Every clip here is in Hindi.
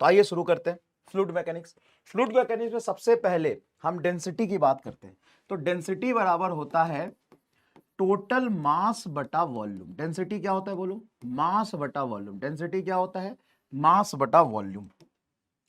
तो आइए शुरू करते हैं फ्लूइड मैकेनिक्स। फ्लूइड मैकेनिक्स में सबसे पहले हम डेंसिटी की बात करते हैं। तो डेंसिटी बराबर होता है टोटल मास बटा वॉल्यूम। डेंसिटी क्या होता है बोलो? मास बटा वॉल्यूम। डेंसिटी क्या होता है? मास बटा वॉल्यूम।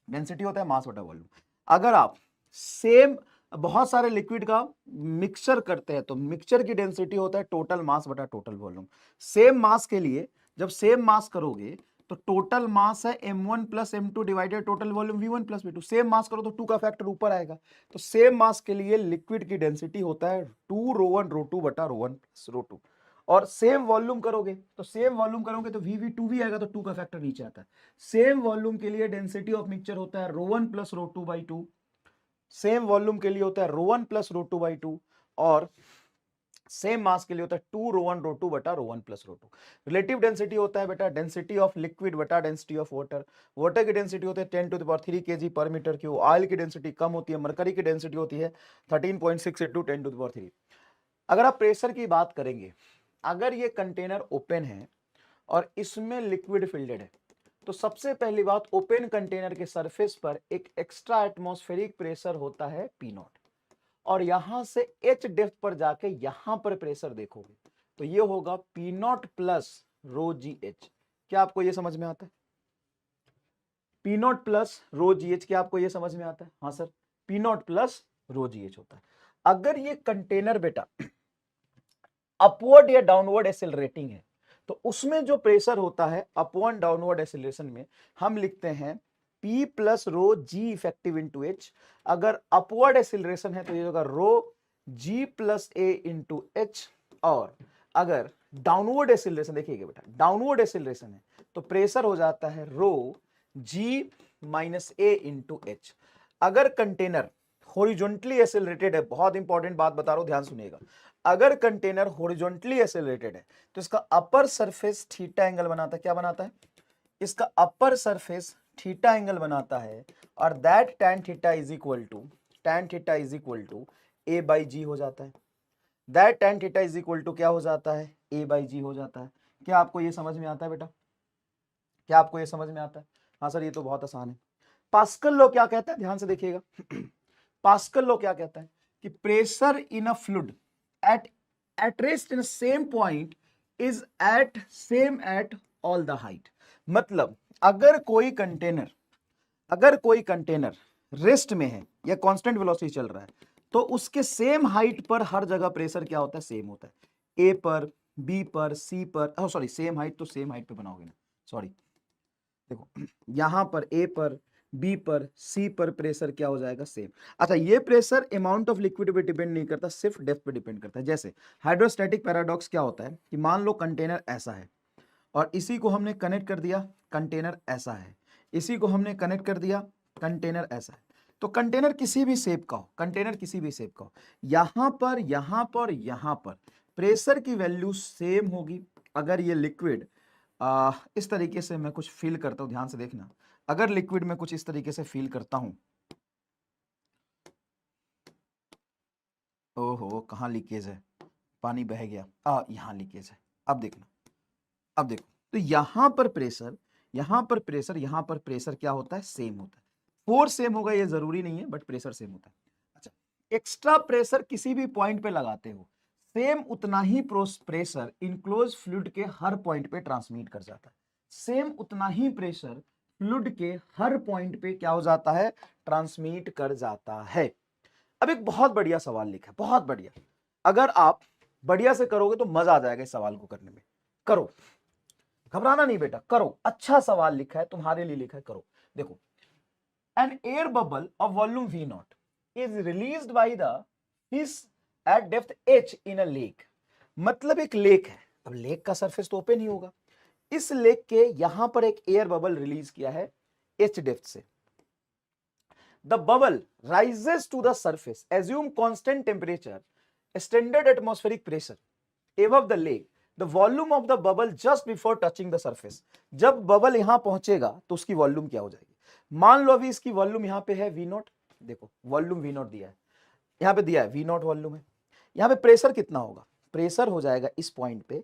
डेंसिटी होता है मास बटा वॉल्यूम। अगर आप सेम बहुत सारे लिक्विड का मिक्सचर करते हैं तो मिक्सचर की डेंसिटी होता है टोटल मास बटा टोटल वॉल्यूम। सेम मास के लिए जब सेम मास करोगे तो टोटल मास है m1 plus m2 divided total volume v1 plus v2। Same mass करो तो 2 का फैक्टर ऊपर आएगा। तो सेम मास के लिए लिक्विड की डेंसिटी होता है 2 ρ1 ρ2 बटा ρ1 प्लस ρ2। और सेम वॉल्यूम करोगे तो v2 भी आएगा तो 2 का फैक्टर नीचे आता है। सेम वॉल्यूम के लिए डेंसिटी ऑफ मिक्सचर होता है ρ1 प्लस ρ2 बाई 2। सेम वॉल्यूम के लिए होता है ρ1 प्लस ρ2 बाई 2। और सेम मास के लिए होता है 2 ρ1 ρ2 बटा ρ1 प्लस ρ2। रिलेटिव डेंसिटी होता है बेटा डेंसिटी ऑफ लिक्विड बटा डेंसिटी ऑफ वाटर। वाटर की डेंसिटी होती है 10⁻³ kg पर मीटर क्यूब। ऑयल की डेंसिटी कम होती है। मरकरी की डेंसिटी होती है 13.6 इंटू 10⁻3। अगर आप प्रेशर की बात करेंगे, अगर ये कंटेनर ओपन है और इसमें लिक्विड फिल्डेड है तो सबसे पहली बात, ओपन कंटेनर के सरफेस पर एक एक्स्ट्रा एटमॉस्फेरिक प्रेशर होता है P0। और यहां से H डेप्थ पर जाके यहां पर प्रेशर देखोगे तो ये होगा P0 प्लस ρgh। क्या आपको ये समझ में आता है? P0 प्लस ρgh, क्या आपको ये समझ में आता है? हाँ सर, P0 प्लस ρgh होता है। अगर ये कंटेनर बेटा अपवर्ड या डाउनवर्ड एसिलरेटिंग है तो उसमें जो प्रेशर होता है अपवर्ड डाउनवर्ड एसिलेशन में हम लिखते हैं P प्लस रो जी इफेक्टिव इंटू एच। अगर अपवर्ड एसिलरेशन है तो ये होगा रो जी प्लस ए इंटू एच। और अगर डाउनवर्ड एसिलरेशन, देखिएगा बेटा डाउनवर्ड एसिलरेशन है तो प्रेशर हो जाता है रो जी माइनस ए इंटू एच। अगर कंटेनर हॉरिजॉन्टली एसिलरेटेड है, बहुत इंपॉर्टेंट बात बता रहा हूं ध्यान सुनिएगा, अगर कंटेनर हॉरिजॉन्टली एसिलरेटेड है तो इसका अपर सरफेस थीटा एंगल बनाता है। क्या बनाता है? इसका अपर सरफेस थीटा एंगल बनाता है। और that tan theta is equal to a by g हो जाता है। That tan theta is equal to क्या हो जाता है? a बाई जी हो जाता है। क्या आपको ये समझ में आता है बेटा? क्या आपको ये समझ में आता है? हाँ सर, ये तो बहुत आसान है। पास्कल लॉ क्या कहता है? ध्यान से देखिएगा। पास्कल लॉ क्या कहता है कि pressure in a fluid at rest in same point is at same at all the height. मतलब अगर कोई कंटेनर रेस्ट में है या कांस्टेंट वेलोसिटी चल रहा है तो उसके सेम हाइट पर हर जगह प्रेशर क्या होता है? सेम होता है। ए पर, बी पर, सी पर, सॉरी सेम हाइट तो सेम हाइट पे बनाओगे ना, सॉरी देखो यहां पर ए पर, बी पर, सी पर प्रेशर क्या हो जाएगा? सेम। अच्छा, ये प्रेशर अमाउंट ऑफ लिक्विड पे डिपेंड नहीं करता, सिर्फ डेप्थ पे डिपेंड करता है। जैसे हाइड्रोस्टैटिक पैराडॉक्स क्या होता है कि मान लो कंटेनर ऐसा है और इसी को हमने कनेक्ट कर दिया, कंटेनर ऐसा है, इसी को हमने कनेक्ट कर दिया, कंटेनर ऐसा है। तो कंटेनर किसी भी शेप का हो, यहां पर, यहां पर, यहां पर प्रेशर की वैल्यू सेम होगी। अगर ये लिक्विड इस तरीके से मैं कुछ फील करता हूं, ध्यान से देखना, अगर लिक्विड में कुछ इस तरीके से फील करता हूं, ओहो कहां लीकेज है, पानी बह गया, यहां लीकेज है। अब देखना, अब देखो, तो यहां पर प्रेशर, यहां पर प्रेशर, यहां पर प्रेशर क्या होता है? सेम होता है। फोर्स सेम होगा ये जरूरी नहीं है, बट प्रेशर सेम होता है। अच्छा, एक्स्ट्रा प्रेशर किसी भी पॉइंट पे लगाते हो, सेम उतना ही प्रेशर इनक्लोज फ्लूइड के हर पॉइंट पे ट्रांसमिट कर जाता है। सेम उतना ही प्रेशर फ्लूइड के हर पॉइंट पे क्या हो जाता है? ट्रांसमिट कर जाता है। अब एक बहुत बढ़िया सवाल लिखा है, बहुत बढ़िया। अगर आप बढ़िया से करोगे तो मजा आ जाएगा इस सवाल को करने में। करो, घबराना नहीं बेटा, करो। अच्छा सवाल लिखा है, तुम्हारे लिए लिखा है, करो। देखो, an air bubble of volume V naught is released by the fish at depth H in a lake. मतलब एक लेक है, अब लेक का सरफेस तो ओपन ही होगा। इस लेक के यहां पर एक एयर बबल रिलीज किया है H डेप्थ से। The bubble rises to the surface. Assume constant temperature, standard atmospheric pressure above the lake. The volume of the bubble just before touching the surface. जब बबल यहां पहुंचेगा तो उसकी वॉल्यूम क्या हो जाएगी? मान लो अभी इसकी वॉल्यूम यहां पे है V0। देखो वॉल्यूम V0 दिया है, यहां पे दिया है V0 वॉल्यूम है। यहां पे प्रेशर कितना होगा? प्रेशर हो जाएगा इस पॉइंट पे,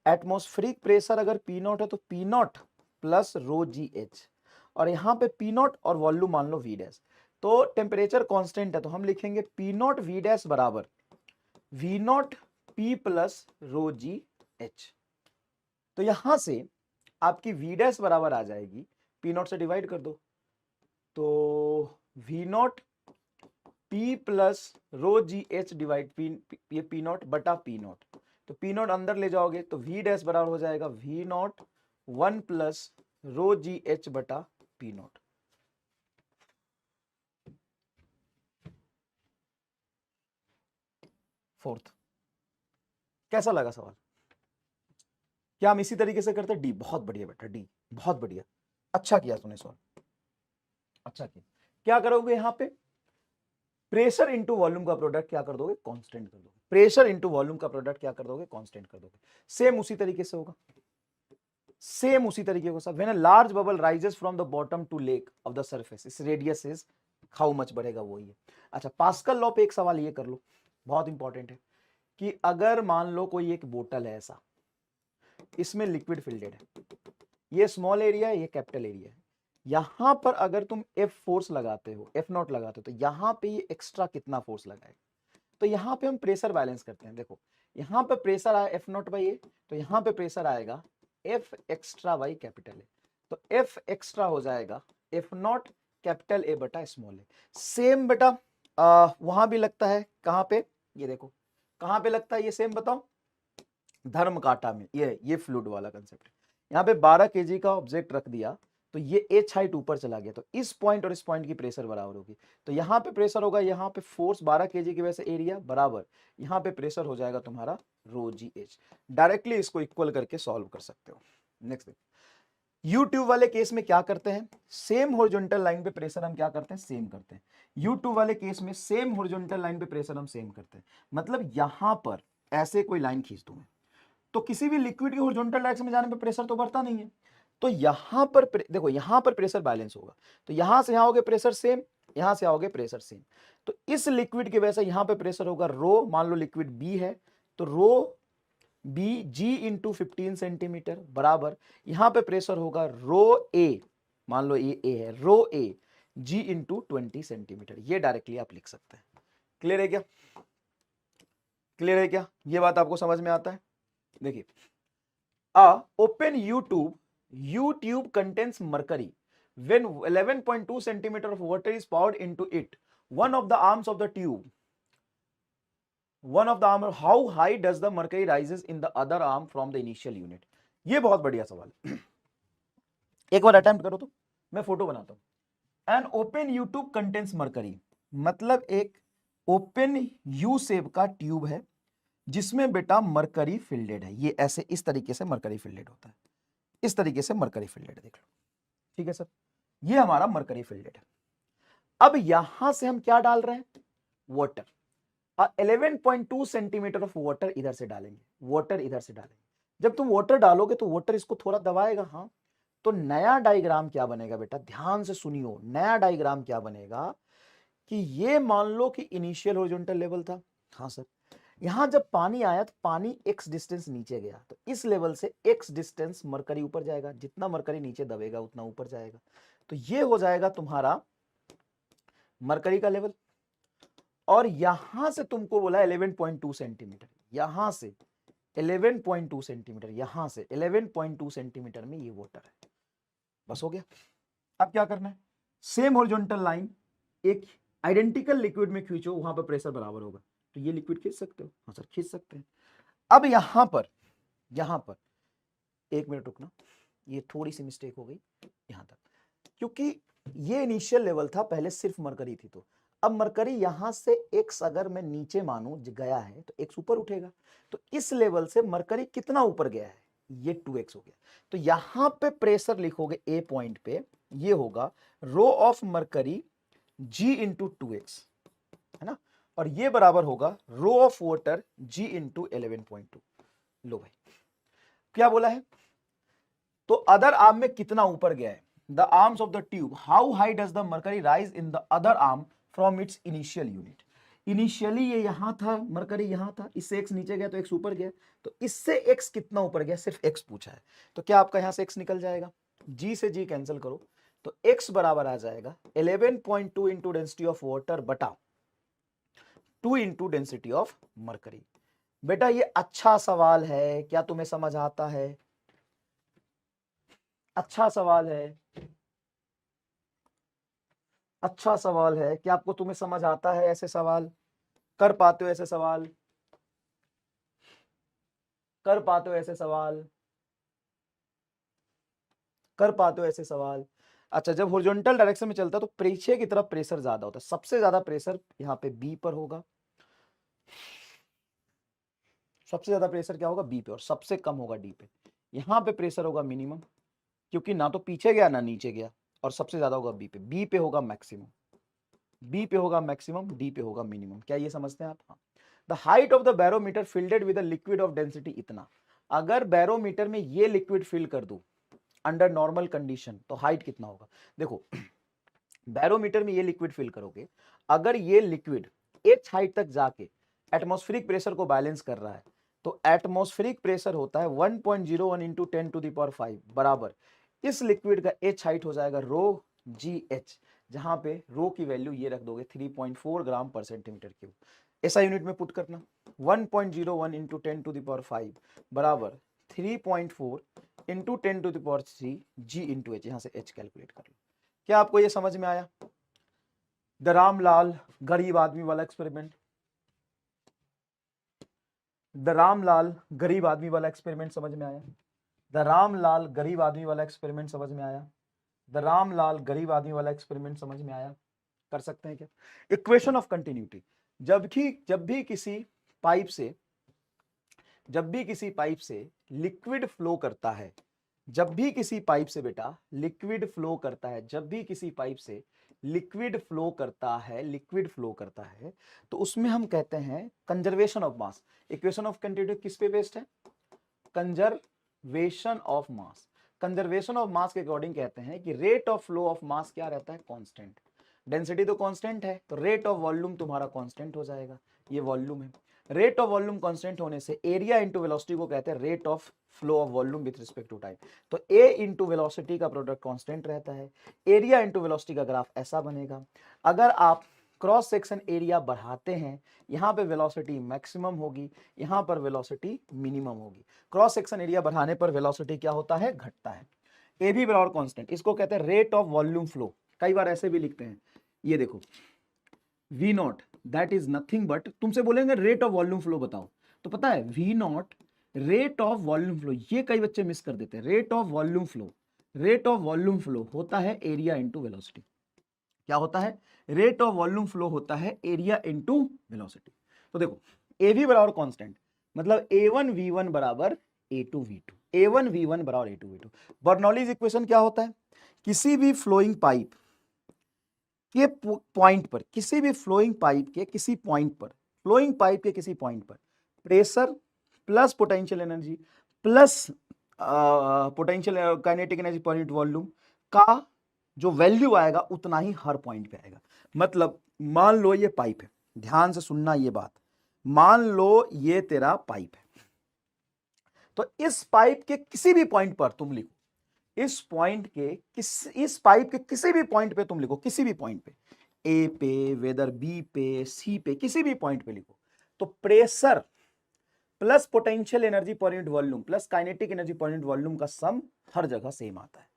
एटमॉस्फेरिक प्रेशर अगर P0 है तो P0 plus rho g H. और यहाँ पे पी नॉट और वॉल्यूम मान लो वी डैश। तो टेम्परेचर कांस्टेंट है तो हम लिखेंगे पी नॉट वी डैश बराबर V naught P plus rho g h. तो यहां से आपकी वी डैश बराबर आ जाएगी, पी नॉट से डिवाइड कर दो तो V naught P plus rho g h divide ये पी नॉट बटा पी नॉट। तो पी नॉट अंदर ले जाओगे तो वी डैश बराबर हो जाएगा V naught 1 plus rho g h बटा पी नॉट। फोर्थ, कैसा लगा सवाल? क्या हम इसी तरीके से करते? डी, बहुत बढ़िया बेटा, डी बहुत बढ़िया, अच्छा किया तूने सवाल, अच्छा किया। क्या करोगे यहाँ पे? प्रेशर इंटू वॉल्यूम का प्रोडक्ट क्या कर दोगे? कांस्टेंट कर दोगे। प्रेशर इंटू वॉल्यूम का प्रोडक्ट क्या कर दोगे? कांस्टेंट कर दोगे। सेम उसी तरीके से होगा, सेम उसी तरीके को सब। When a large bubble rises from the bottom to lake of the surface, इस रेडियस इज हाउ मच बढ़ेगा, वो ही है। अच्छा, पास्कल लॉ पे एक सवाल ये कर लो, बहुत इंपॉर्टेंट है, कि अगर मान लो कोई एक बोतल है ऐसा, इसमें लिक्विड फिल्डेड है, ये स्मॉल एरिया है, ये कैपिटल एरिया है, यहां पर अगर तुम एफ फोर्स लगाते हो, एफ नॉट लगाते हो, तो यहां पे ये एक्स्ट्रा कितना फोर्स लगाएगा? तो यहां पे हम प्रेशर बैलेंस करते हैं। देखो यहां पे प्रेशर आया एफ नॉट बाई ए, तो यहां पे प्रेशर आएगा F extra by capital A. तो एफ एक्स्ट्रा हो जाएगा एफ नॉट कैपिटल ए बटा स्मॉल ए। सेम बेटा वहां भी लगता है, कहां पे? ये देखो कहां पे लगता है ये सेम, बताओ? धर्म कांटा में। ये फ्लूइड वाला कंसेप्ट है। यहाँ पे 12 केजी का ऑब्जेक्ट रख दिया तो ये एच हाइट ऊपर चला गया, तो इस पॉइंट और इस पॉइंट की प्रेशर बराबर होगी। तो यहाँ पे प्रेशर होगा, यहाँ पे फोर्स 12 केजी की वजह से एरिया बराबर, यहाँ पे प्रेशर हो जाएगा तुम्हारा रो जी एच। डायरेक्टली इसको इक्वल करके सॉल्व कर सकते हो। नेक्स्ट यू ट्यूब वाले केस में क्या करते हैं? सेम हॉरिजॉन्टल लाइन पे प्रेशर हम क्या करते हैं? सेम करते हैं। यू ट्यूब वाले केस में सेम हॉरिजॉन्टल लाइन पे प्रेशर हम सेम करते हैं। मतलब यहां पर ऐसे कोई लाइन खींच दूं मैं, तो किसी भी लिक्विड के हॉरिजॉन्टल डायरेक्शन में जाने पे प्रेशर तो बढ़ता नहीं है। तो यहां पर देखो यहां पर प्रेशर बैलेंस होगा, तो यहां से यहां होगे प्रेशर सेम, यहां से आओगे प्रेशर सेम। तो इस लिक्विड की वजह से यहां पे प्रेशर होगा रो, मान लो लिक्विड बी है, तो रो बी जी इंटू 15 सेंटीमीटर बराबर यहां पे प्रेशर होगा रो ए, मान लो ये ए है, रो ए जी इंटू 20 सेंटीमीटर। ये डायरेक्टली आप लिख सकते हैं। क्लियर है क्या? क्लियर है क्या? ये बात आपको समझ में आता है? देखिए, open U tube contains mercury. When 11.2 centimeter of water is poured into it, one of the arms of the tube, how high does the mercury rises in the other arm from the initial unit? ये बहुत बढ़िया सवाल है, एक बार अटेम्प्ट करो तो मैं फोटो बनाता हूं। An open you tube contains mercury, मतलब एक ओपन यू शेप का ट्यूब है जिसमें बेटा मरकरी फिल्डेड है। ये ऐसे इस तरीके से मरकरी फिल्डेड होता है, इस तरीके से मरकरी फिल्डेड, देख लो। ठीक है सर, ये हमारा मरकरी फिल्डेड है। अब यहां से हम क्या डाल रहे हैं? वाटर। 11.2 सेंटीमीटर ऑफ वाटर इधर से डालेंगे, वाटर इधर से डालेंगे। जब तुम वाटर डालोगे तो वाटर इसको थोड़ा दबाएगा, हाँ। तो नया डायग्राम क्या बनेगा बेटा? ध्यान से सुनियो, नया डायग्राम क्या बनेगा कि ये मान लो कि इनिशियल हॉरिजॉन्टल लेवल था, हाँ सर। यहां जब पानी आया तो पानी x डिस्टेंस नीचे गया, तो इस लेवल से x डिस्टेंस मरकरी ऊपर जाएगा, जितना मरकरी नीचे दबेगा उतना ऊपर जाएगा। तो ये हो जाएगा तुम्हारा मरकरी का लेवल। और यहां से तुमको बोला 11.2 सेंटीमीटर, यहां से 11.2 सेंटीमीटर, यहां से 11.2 सेंटीमीटर में ये वाटर है। बस हो गया। अब क्या करना है? सेम हॉरिजॉन्टल लाइन एक आइडेंटिकल लिक्विड में खींचो, वहां पर प्रेशर बराबर होगा। तो ये लिक्विड खींच सकते हो? हाँ सर खींच सकते हैं। अब यहां पर एक मिनट रुकना, ये थोड़ी सी मिस्टेक हो गई यहां तक, क्योंकि ये इनिशियल लेवल था, पहले सिर्फ मरकरी थी। तो अब मरकरी यहां से x अगर मैं नीचे मानू गया है तो x ऊपर उठेगा। तो इस लेवल से मरकरी कितना ऊपर गया है? ये 2x हो गया। तो यहां पे प्रेशर लिखोगे ए पॉइंट पे, ये होगा rho of mercury g into 2x, है ना। और ये बराबर होगा rho of water g into 11.2। लो भाई क्या बोला है? तो अदर आर्म में कितना ऊपर गया है? The arms of the tube, how high does the mercury rise in the other arm from its initial unit. Initially ये यहां था, मरकरी यहां था, इससे x नीचे गया तो x ऊपर गया। तो इससे x कितना ऊपर गया? सिर्फ x पूछा है। तो क्या आपका यहां से x निकल जाएगा? g से g कैंसिल करो, तो x बराबर आ जाएगा 11.2 इंटू डेंसिटी ऑफ वाटर बटा 2 इंटू डेंसिटी ऑफ मरकरी। बेटा ये अच्छा सवाल है, क्या तुम्हें समझ आता है? अच्छा सवाल है, अच्छा सवाल है। क्या आपको तुम्हें समझ आता है? ऐसे सवाल कर पाते हो? ऐसे सवाल कर पाते हो? ऐसे सवाल कर पाते हो? ऐसे सवाल? अच्छा, जब हॉरिजॉन्टल डायरेक्शन में चलता है तो पीछे की तरफ प्रेशर ज्यादा होता है। सबसे ज्यादा प्रेशर यहाँ पे बी पर होगा, सबसे ज्यादा प्रेशर क्या होगा? बी पे, और सबसे कम होगा डी पे। यहाँ पे प्रेशर होगा मिनिमम, क्योंकि ना तो पीछे गया ना नीचे गया, और सबसे ज्यादा होगा बी पे। बी पे होगा मैक्सिमम, बी पे होगा मैक्सिमम, डी पे होगा मिनिमम। क्या ये समझते हैं आप? हाँ। The height of the barometer fielded with liquid of density इतना। अगर बैरोमीटर में ये लिक्विड फिल कर दूं अंडर नॉर्मल कंडीशन तो हाइट कितना होगा? देखो, बैरोमीटर में ये लिक्विड फिल करोगे, अगर ये लिक्विड एच हाइट तक जाके एटमॉस्फेरिक प्रेशर को बैलेंस कर रहा है, तो एटमॉस्फेरिक प्रेशर होता है 1.01 इंटू 10⁵ बराबर इस लिक्विड का एच हाइट हो जाएगा रो जी एच, जहां पे रो की वैल्यू ये रख दोगे 3.4 ग्राम पर सेंटीमीटर क्यूब। ऐसा यूनिट में पुट करना, 1.01 इंटू 10⁵ बराबर 3.4 इंटू 10⁻³ जी इंटू एच। यहां से एच कैलकुलेट कर लो। क्या आपको ये समझ में आया? द रामलाल गरीब आदमी वाला एक्सपेरिमेंट, द रामलाल गरीब आदमी वाला एक्सपेरिमेंट समझ में आया? द रामलाल गरीब आदमी वाला एक्सपेरिमेंट समझ में आया? द रामलाल गरीब आदमी वाला एक्सपेरिमेंट समझ में आया? कर सकते हैं क्या? इक्वेशन ऑफ कंटिन्यूटी, जब भी किसी पाइप से लिक्विड फ्लो करता है, जब भी किसी पाइप से बेटा लिक्विड फ्लो करता है, जब भी किसी पाइप से लिक्विड फ्लो करता है, लिक्विड फ्लो करता है, तो उसमें हम कहते हैं conservation of mass. Equation of continuity किस पे बेस्ड है? Conservation of mass. Conservation of mass के अकॉर्डिंग कहते हैं कि rate of flow of mass क्या रहता है? कांस्टेंट। डेंसिटी तो कांस्टेंट है, तो रेट ऑफ वॉल्यूम तुम्हारा कांस्टेंट हो जाएगा। ये वॉल्यूम है, रेट ऑफ वॉल्यूम कांस्टेंट होने से एरिया इंटू वेलोसिटी को कहते हैं rate of flow of volume with respect to time. तो ए इंटू वेलोसिटी का प्रोडक्ट कांस्टेंट रहता है, एरिया इंटू वेलोसिटी का ग्राफ ऐसा बनेगा। अगर आप क्रॉस सेक्शन एरिया बढ़ाते हैं, यहां पे वेलोसिटी मैक्सिमम होगी, यहां पर वेलोसिटी मिनिमम होगी। क्रॉस सेक्शन एरिया बढ़ाने पर वेलोसिटी क्या होता है? घटता है। ए भी बराबर कांस्टेंट, इसको कहते हैं रेट ऑफ वॉल्यूम फ्लो। कई बार ऐसे भी लिखते हैं, ये देखो V naught that is nothing but, तुमसे बोलेंगे रेट ऑफ वॉल्यूम फ्लो बताओ, तो पता है V naught rate of volume flow. ये कई बच्चे मिस कर देते हैं। Rate of volume flow, rate of volume flow होता है एरिया इंटू वेलोसिटी। क्या होता है? रेट ऑफ वॉल्यूम फ्लो होता है एरिया इंटू वेलोसिटी। तो देखो ए वी बराबर कांस्टेंट, मतलब A1V1 बराबर A2V2, A1V1 बराबर A2V2। बर्नौलीज इक्वेशन क्या होता है? किसी भी फ्लोइंग पाइप के पॉइंट पर, किसी भी फ्लोइंग पाइप के किसी पॉइंट पर, फ्लोइंग पाइप के किसी पॉइंट पर pressure plus potential energy plus potential kinetic energy per unit volume का जो वैल्यू आएगा उतना ही हर पॉइंट पे आएगा। मतलब मान लो ये पाइप है, ध्यान से सुनना ये बात, मान लो ये तेरा पाइप है, तो इस पाइप के किसी भी पॉइंट पर तुम लिखो, इस पाइप के किसी भी पॉइंट पे तुम लिखो, किसी भी पॉइंट पे, ए पे, वेदर बी पे, सी पे, किसी भी पॉइंट पे लिखो, तो pressure plus potential energy per unit volume plus kinetic energy per unit volume का सम हर जगह सेम आता है।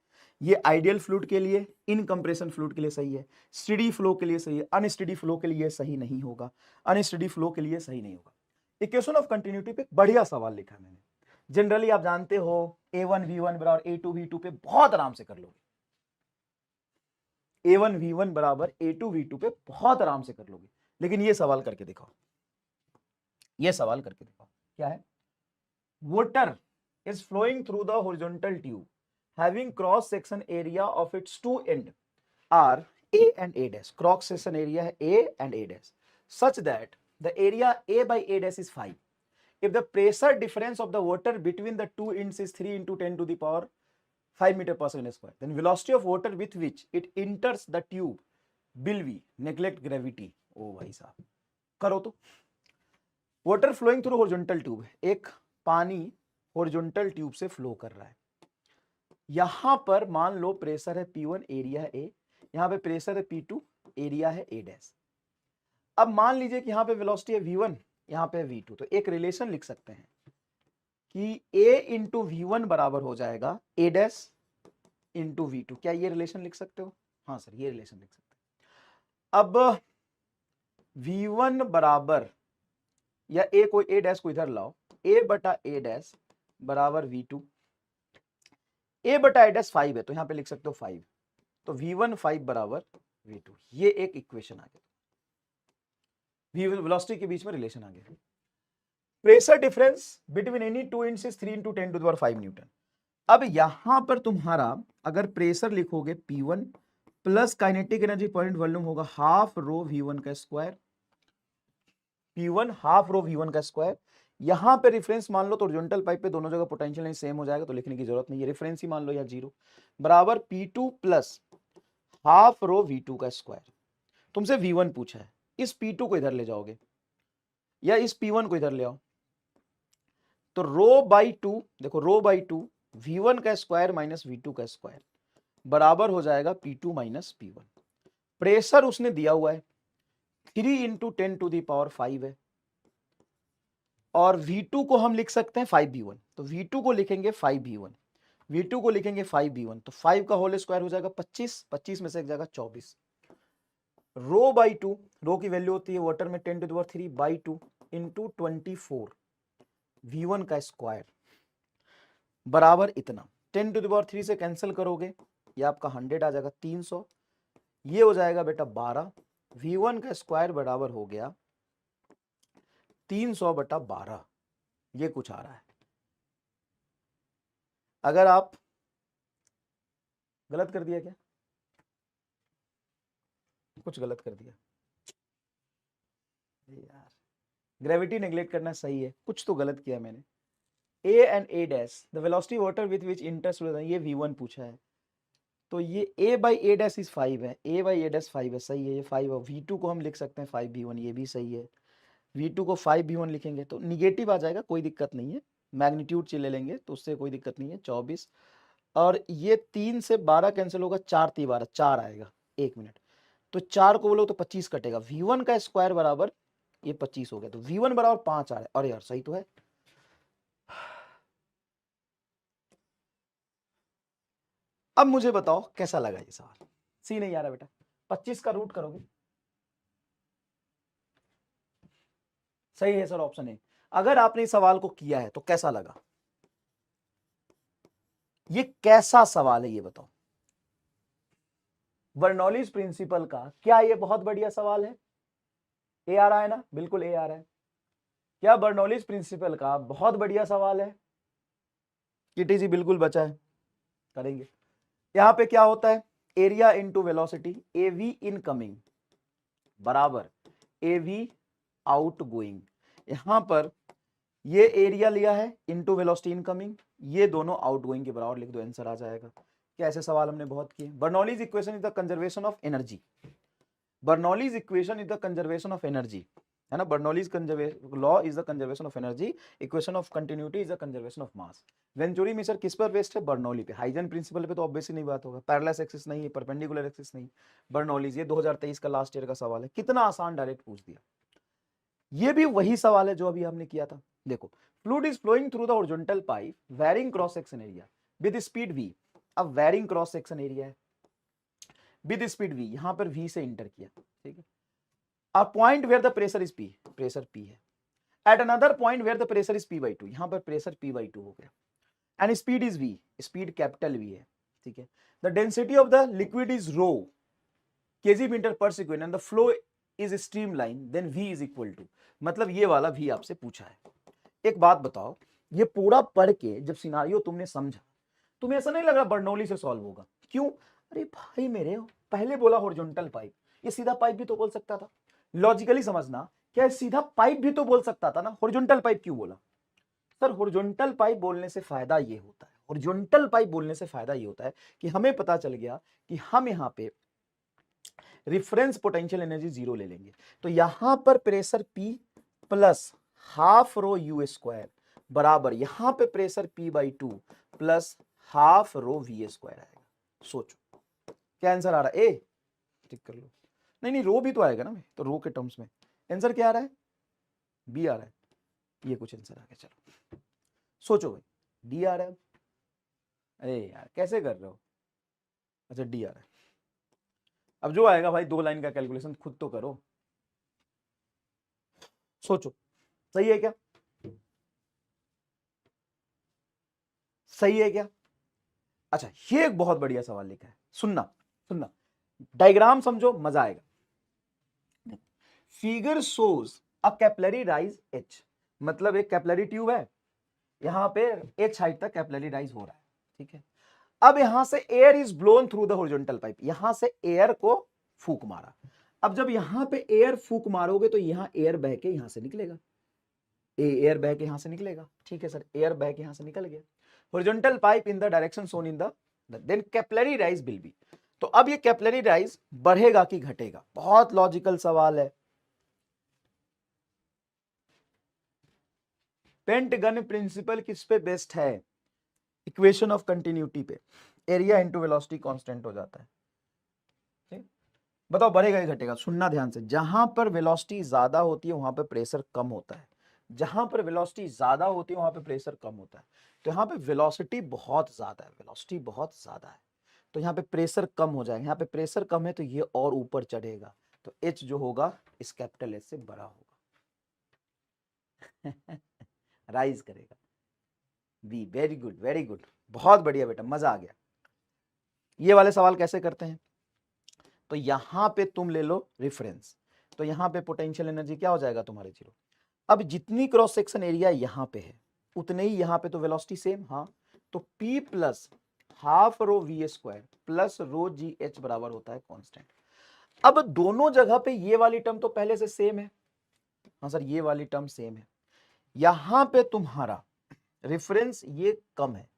ये आइडियल फ्लूइड के लिए, इन कंप्रेशन फ्लूइड के लिए सही है, स्टेडी फ्लो के लिए सही है, अनस्टेडी फ्लो के लिए सही नहीं होगा, अनस्टेडी फ्लो के लिए सही नहीं होगा। इक्वेशन ऑफ कंटिन्यूटी पे बढ़िया सवाल लिखा है मैंने। जनरली आप जानते हो A1V1 बराबर A2V2 पे बहुत आराम से कर लोगे, A1V1 बराबर A2V2 पे बहुत आराम से कर लोगे। लेकिन ये सवाल करके दिखाओ, ये सवाल करके दिखाओ क्या है? Water is flowing through the horizontal tube having cross section area of its two end are A and A dash, cross section area है A and A dash, such that the area A by A dash is 5. If the pressure difference of the water between the two ends is 3 into 10 to the power 5 meter per second square, then velocity of water with which it enters the tube will be, neglect gravity। ओ भाई साहब करो तो, water flowing through horizontal tube, एक पानी हॉरिजॉन्टल ट्यूब से फ्लो कर रहा है, यहां पर मान लो प्रेशर है P1, एरिया है A, यहां पे प्रेशर है P2, एरिया है A डैश। अब मान लीजिए कि यहां पे वेलोसिटी है V1, यहां पे V2, तो एक रिलेशन लिख सकते हैं कि A इंटू V1 बराबर हो जाएगा A डैश इंटू V2। क्या ये रिलेशन लिख सकते हो? हाँ सर, ये रिलेशन लिख सकते हैं। अब V1 बराबर, या A डैश को इधर लाओ, A बटा A डैश बराबर V2। A बटा A डैश 5 है, तो यहां पे लिख सकते हो 5, तो V1 5 बराबर V2। ये एक इक्वेशन आ गया, वेलोसिटी के बीच में रिलेशन आ गया। Pressure difference between any two ends 3 into 10 to the power 5 newton. अब यहां पर तुम्हारा अगर प्रेशर लिखोगे P1 plus kinetic energy point volume होगा हाफ रो V1 का square, P1 half rho V1 का स्क्वायर। यहां पे रेफरेंस मान लो तो हॉरिजॉन्टल पाइप पे दोनों जगह पोटेंशियल नहीं सेम हो जाएगा, तो लिखने की जरूरत नहीं है, रेफरेंस ही मान लो या 0 बराबर P2 प्लस हाफ रो V2 का स्क्वायर। तुमसे V1 पूछा है, इस P2 को इधर ले जाओगे या इस P1 को इधर ले आओ, तो रो बाई 2, देखो रो बाई 2 V1 का स्क्वायर माइनस V2 का स्क्वायर बराबर हो जाएगा P2 माइनस P1। प्रेशर उसने दिया हुआ है 3 इंटू 10 टू दी पावर 5 है, और V2 को हम लिख सकते हैं 5V1, तो V2 को लिखेंगे 5V1, V2 को लिखेंगे 5V1, तो 5 का होल स्क्वायर हो जाएगा 25, 25 में से एक जाएगा 24। रो बाई 2, रो की वैल्यू होती है वाटर में 10 to the power 3 by 2 into 24 V1 का स्क्वायर बराबर इतना। 10 टू द पावर 3 से कैंसिल करोगे, ये आपका 100 आ जाएगा, 300, ये हो जाएगा बेटा 12। V1 का स्क्वायर बराबर हो गया 300 बटा 12, ये कुछ आ रहा है। अगर आप गलत कर दिया, क्या कुछ गलत कर दिया यार, ग्रेविटी नेग्लेक्ट करना सही है, कुछ तो गलत किया मैंने। A and A dash the velocity water with which इंटर्स, ये V1 पूछा है, तो ये A by A dash is 5 है, A बाई A डैश 5 है, सही है, ये 5 है। V2 को हम लिख सकते हैं 5V1, ये भी सही है। V2 को 5V1 लिखेंगे तो निगेटिव आ जाएगा, कोई दिक्कत नहीं है, मैग्नीट्यूड ले लेंगे तो उससे कोई दिक्कत नहीं है, 24। और ये 3 से 12 कैंसिल होगा, 4 3 12, 4 आएगा, 1 मिनट, तो 4 को बोलो तो 25 कटेगा, V1 का स्क्वायर बराबर ये 25 हो गया, तो V1 बराबर 5 आ रहा है। अरे यार सही तो है। अब मुझे बताओ कैसा लगा ये सवाल? सी नहीं आ रहा बेटा, 25 का रूट करोगे, सही है सर, ऑप्शन ए। अगर आपने इस सवाल को किया है तो कैसा लगा? ये कैसा सवाल है ये बताओ? बर्नौलीज प्रिंसिपल का क्या ये बहुत बढ़िया सवाल है? ए आ रहा है ना? बिल्कुल ए आ रहा है। क्या बर्नौलीज प्रिंसिपल का बहुत बढ़िया सवाल है? किटी जी बिल्कुल बचा है, करेंगे। यहां पे क्या होता है, एरिया इंटू वेलोसिटी, एवी इनकमिंग बराबर एवी आउट गोइंग। यहां पर ये एरिया लिया है इंटू वेलोसिटी इनकमिंग, ये दोनों आउट गोइंग के बराबर लिख दो, आंसर आ जाएगा। क्या ऐसे सवाल हमने बहुत किए। Bernoulli's equation is the conservation of energy, Bernoulli's equation is the conservation of energy, है ना। Bernoulli's law is the conservation of energy, equation of continuity is the conservation of mass. Venturi मिसर किस पर बेस्ड है? बर्नौली पे। हाइजन प्रिंसिपल पे तो ऑब्वियसली नहीं बात होगा, पैरेलल एक्सिस नहीं है, परपेंडिकुलर एक्सिस नहीं। बर्नौलीज, ये 2023 का लास्ट ईयर का सवाल है, कितना आसान डायरेक्ट पूछ दिया। ये भी वही सवाल है जो अभी हमने किया था। देखो, fluid is flowing through the horizontal pipe varying cross section area with speed v। अब वेरिंग क्रॉस सेक्शन एरिया है विद स्पीड v, यहां पर v से इंटर किया, ठीक है। A point where the pressure is p, pressure p है। At another point where the pressure is p/2, यहां पर प्रेशर p/2 हो गया, and speed is v, speed capital v है, ठीक है। The density of the liquid is rho kg metre per second and the flow is streamline, then v is equal to, मतलब ये वाला v आपसे पूछा है। एक बात बताओ, ये पूरा पढ़ के जब सिनारियो तुमने समझा, तुम्हें ऐसा नहीं लग रहा बर्नौली से सॉल्व होगा? क्यों? अरे भाई मेरे, पहले बोला हॉरिजॉन्टल पाइप, ये सीधा पाइप भी तो बोल सकता था। लॉजिकली समझना, क्या सीधा पाइप भी तो बोल सकता था ना, हॉरिजॉन्टल पाइप क्यों बोला? सर हॉरिजॉन्टल पाइप बोलने से फायदा ये होता है, हॉरिजॉन्टल पाइप बोलने से फायदा ये होता है कि हमें पता चल गया कि हम यहां पे रिफरेंस पोटेंशियल एनर्जी 0 ले लेंगे, तो यहां पर pressure P plus half rho U square बराबर यहां पे pressure P/2 plus half rho V square आएगा। सोचो क्या आंसर आ रहा है? ए टिक कर लो। नहीं रो भी तो आएगा ना, तो रो के टर्म्स में आंसर क्या आ रहा है? बी आ रहा है। ये कुछ आंसर आ गया। चलो सोचो भाई, डी आ रहा है। अरे यार कैसे कर रहे हो? अच्छा डी आ रहा है। अब जो आएगा भाई 2 लाइन का कैलकुलेशन खुद तो करो। सोचो सही है क्या? सही है क्या? अच्छा ये एक बहुत बढ़िया सवाल लिखा है, सुनना सुनना, डायग्राम समझो मजा आएगा। फिगर शोज अ कैपिलरी राइज एच, मतलब एक कैपिलरी ट्यूब है, यहां पे एच हाइट तक कैपिलरी राइज हो रहा है, ठीक है। अब यहां से air is blown through the horizontal pipe, यहां से एयर को फूंक मारा। अब जब यहां पे एयर फूंक मारोगे तो यहां एयर बह के यहां से निकलेगा, एयर बह के यहां से निकलेगा, ठीक है सर, एयर बह के यहां से निकल गया। Horizontal pipe in the direction shown in the then capillary rise will be. तो अब ये कैपिलरी राइज बढ़ेगा कि घटेगा? बहुत लॉजिकल सवाल है। पेंटगन प्रिंसिपल किस पे बेस्ड है? इक्वेशन ऑफ कंटिन्यूटी पे। एरिया इंटू वेलोसिटी कांस्टेंट हो जाता है। बताओ बढ़ेगा कि घटेगा? सुनना ध्यान से, जहां पर वेलोसिटी ज्यादा होती है वहां पर प्रेशर कम होता है, जहां पर वेलोसिटी ज्यादा होती है वहां पे प्रेशर कम होता है। तो यहाँ पे वेलोसिटी बहुत ज्यादा है, वेलोसिटी बहुत ज्यादा है, तो यहाँ पे प्रेशर कम हो जाएगा। यहाँ पे प्रेशर कम है तो ये और ऊपर चढ़ेगा, तो एच जो होगा इस कैपिटल एच से बड़ा होगा। राइज करेगा। B, very good very good, बहुत बढ़िया बेटा, मजा आ गया। ये वाले सवाल कैसे करते हैं? तो यहां पे तुम ले लो रेफरेंस, तो यहां पे पोटेंशियल एनर्जी क्या हो जाएगा तुम्हारे 0। अब जितनी क्रॉस सेक्शन एरिया यहां पे है उतने ही यहां पे तो वेलोसिटी सेम, हाँ, तो P plus half rho V square plus rho g h बराबर होता है कांस्टेंट। अब दोनों जगह पे ये वाली टर्म तो पहले से सेम है, हाँ सर ये वाली टर्म सेम है। यहां पे तुम्हारा रेफरेंस ये कम है,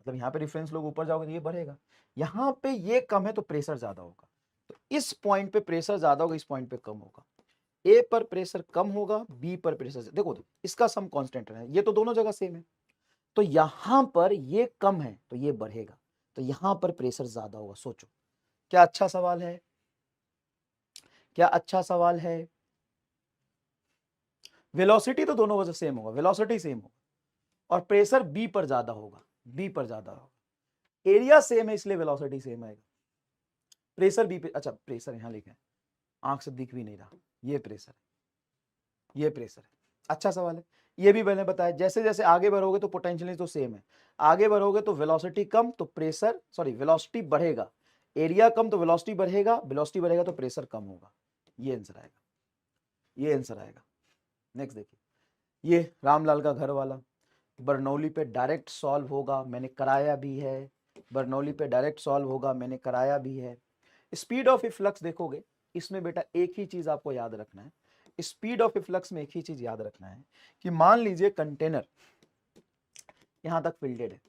मतलब यहाँ पे रेफरेंस लोग ऊपर जाओगे तो ये बढ़ेगा, यहाँ पे ये कम है तो प्रेशर ज्यादा होगा, तो इस पॉइंट पे प्रेशर ज्यादा होगा, इस पॉइंट पे कम होगा। ए पर प्रेशर कम होगा, बी पर प्रेशर, देखो इसका सम कांस्टेंट है, ये तो दोनों जगह सेम है, तो यहां पर ये कम है तो ये बढ़ेगा, तो यहां पर प्रेशर ज्यादा होगा। सोचो क्या अच्छा सवाल है, क्या अच्छा सवाल है। वेलोसिटी तो दोनों वजह सेम होगा, वेलोसिटी सेम होगा, और प्रेशर बी पर ज्यादा होगा, बी पर ज्यादा होगा। एरिया सेम है इसलिए वेलोसिटी सेम आएगा। प्रेशर बी पे, अच्छा प्रेशर यहां लिखा है, आंख से दिख भी नहीं रहा, ये प्रेशर है, ये प्रेशर है। अच्छा सवाल है, ये भी मैंने बताया, जैसे जैसे आगे बढ़ोगे तो पोटेंशियल तो सेम है, आगे बढ़ोगे तो वेलोसिटी कम तो प्रेशर, सॉरी वेलोसिटी बढ़ेगा, एरिया कम तो वेलोसिटी बढ़ेगा, वेलोसिटी बढ़ेगा तो प्रेशर कम होगा। ये आंसर आएगा, ये आंसर आएगा। नेक्स्ट देखिए, ये रामलाल का घर वाला, बरनौली पे डायरेक्ट सॉल्व होगा, मैंने कराया भी है, बरनौली पे डायरेक्ट सॉल्व होगा, मैंने कराया भी है। स्पीड ऑफ इफ्लक्स देखोगे, इसमें बेटा एक ही चीज आपको याद रखना है, स्पीड ऑफ इफ्लक्स में एक ही चीज याद रखना है कि मान लीजिए कंटेनर यहां तक फिल्डेड है,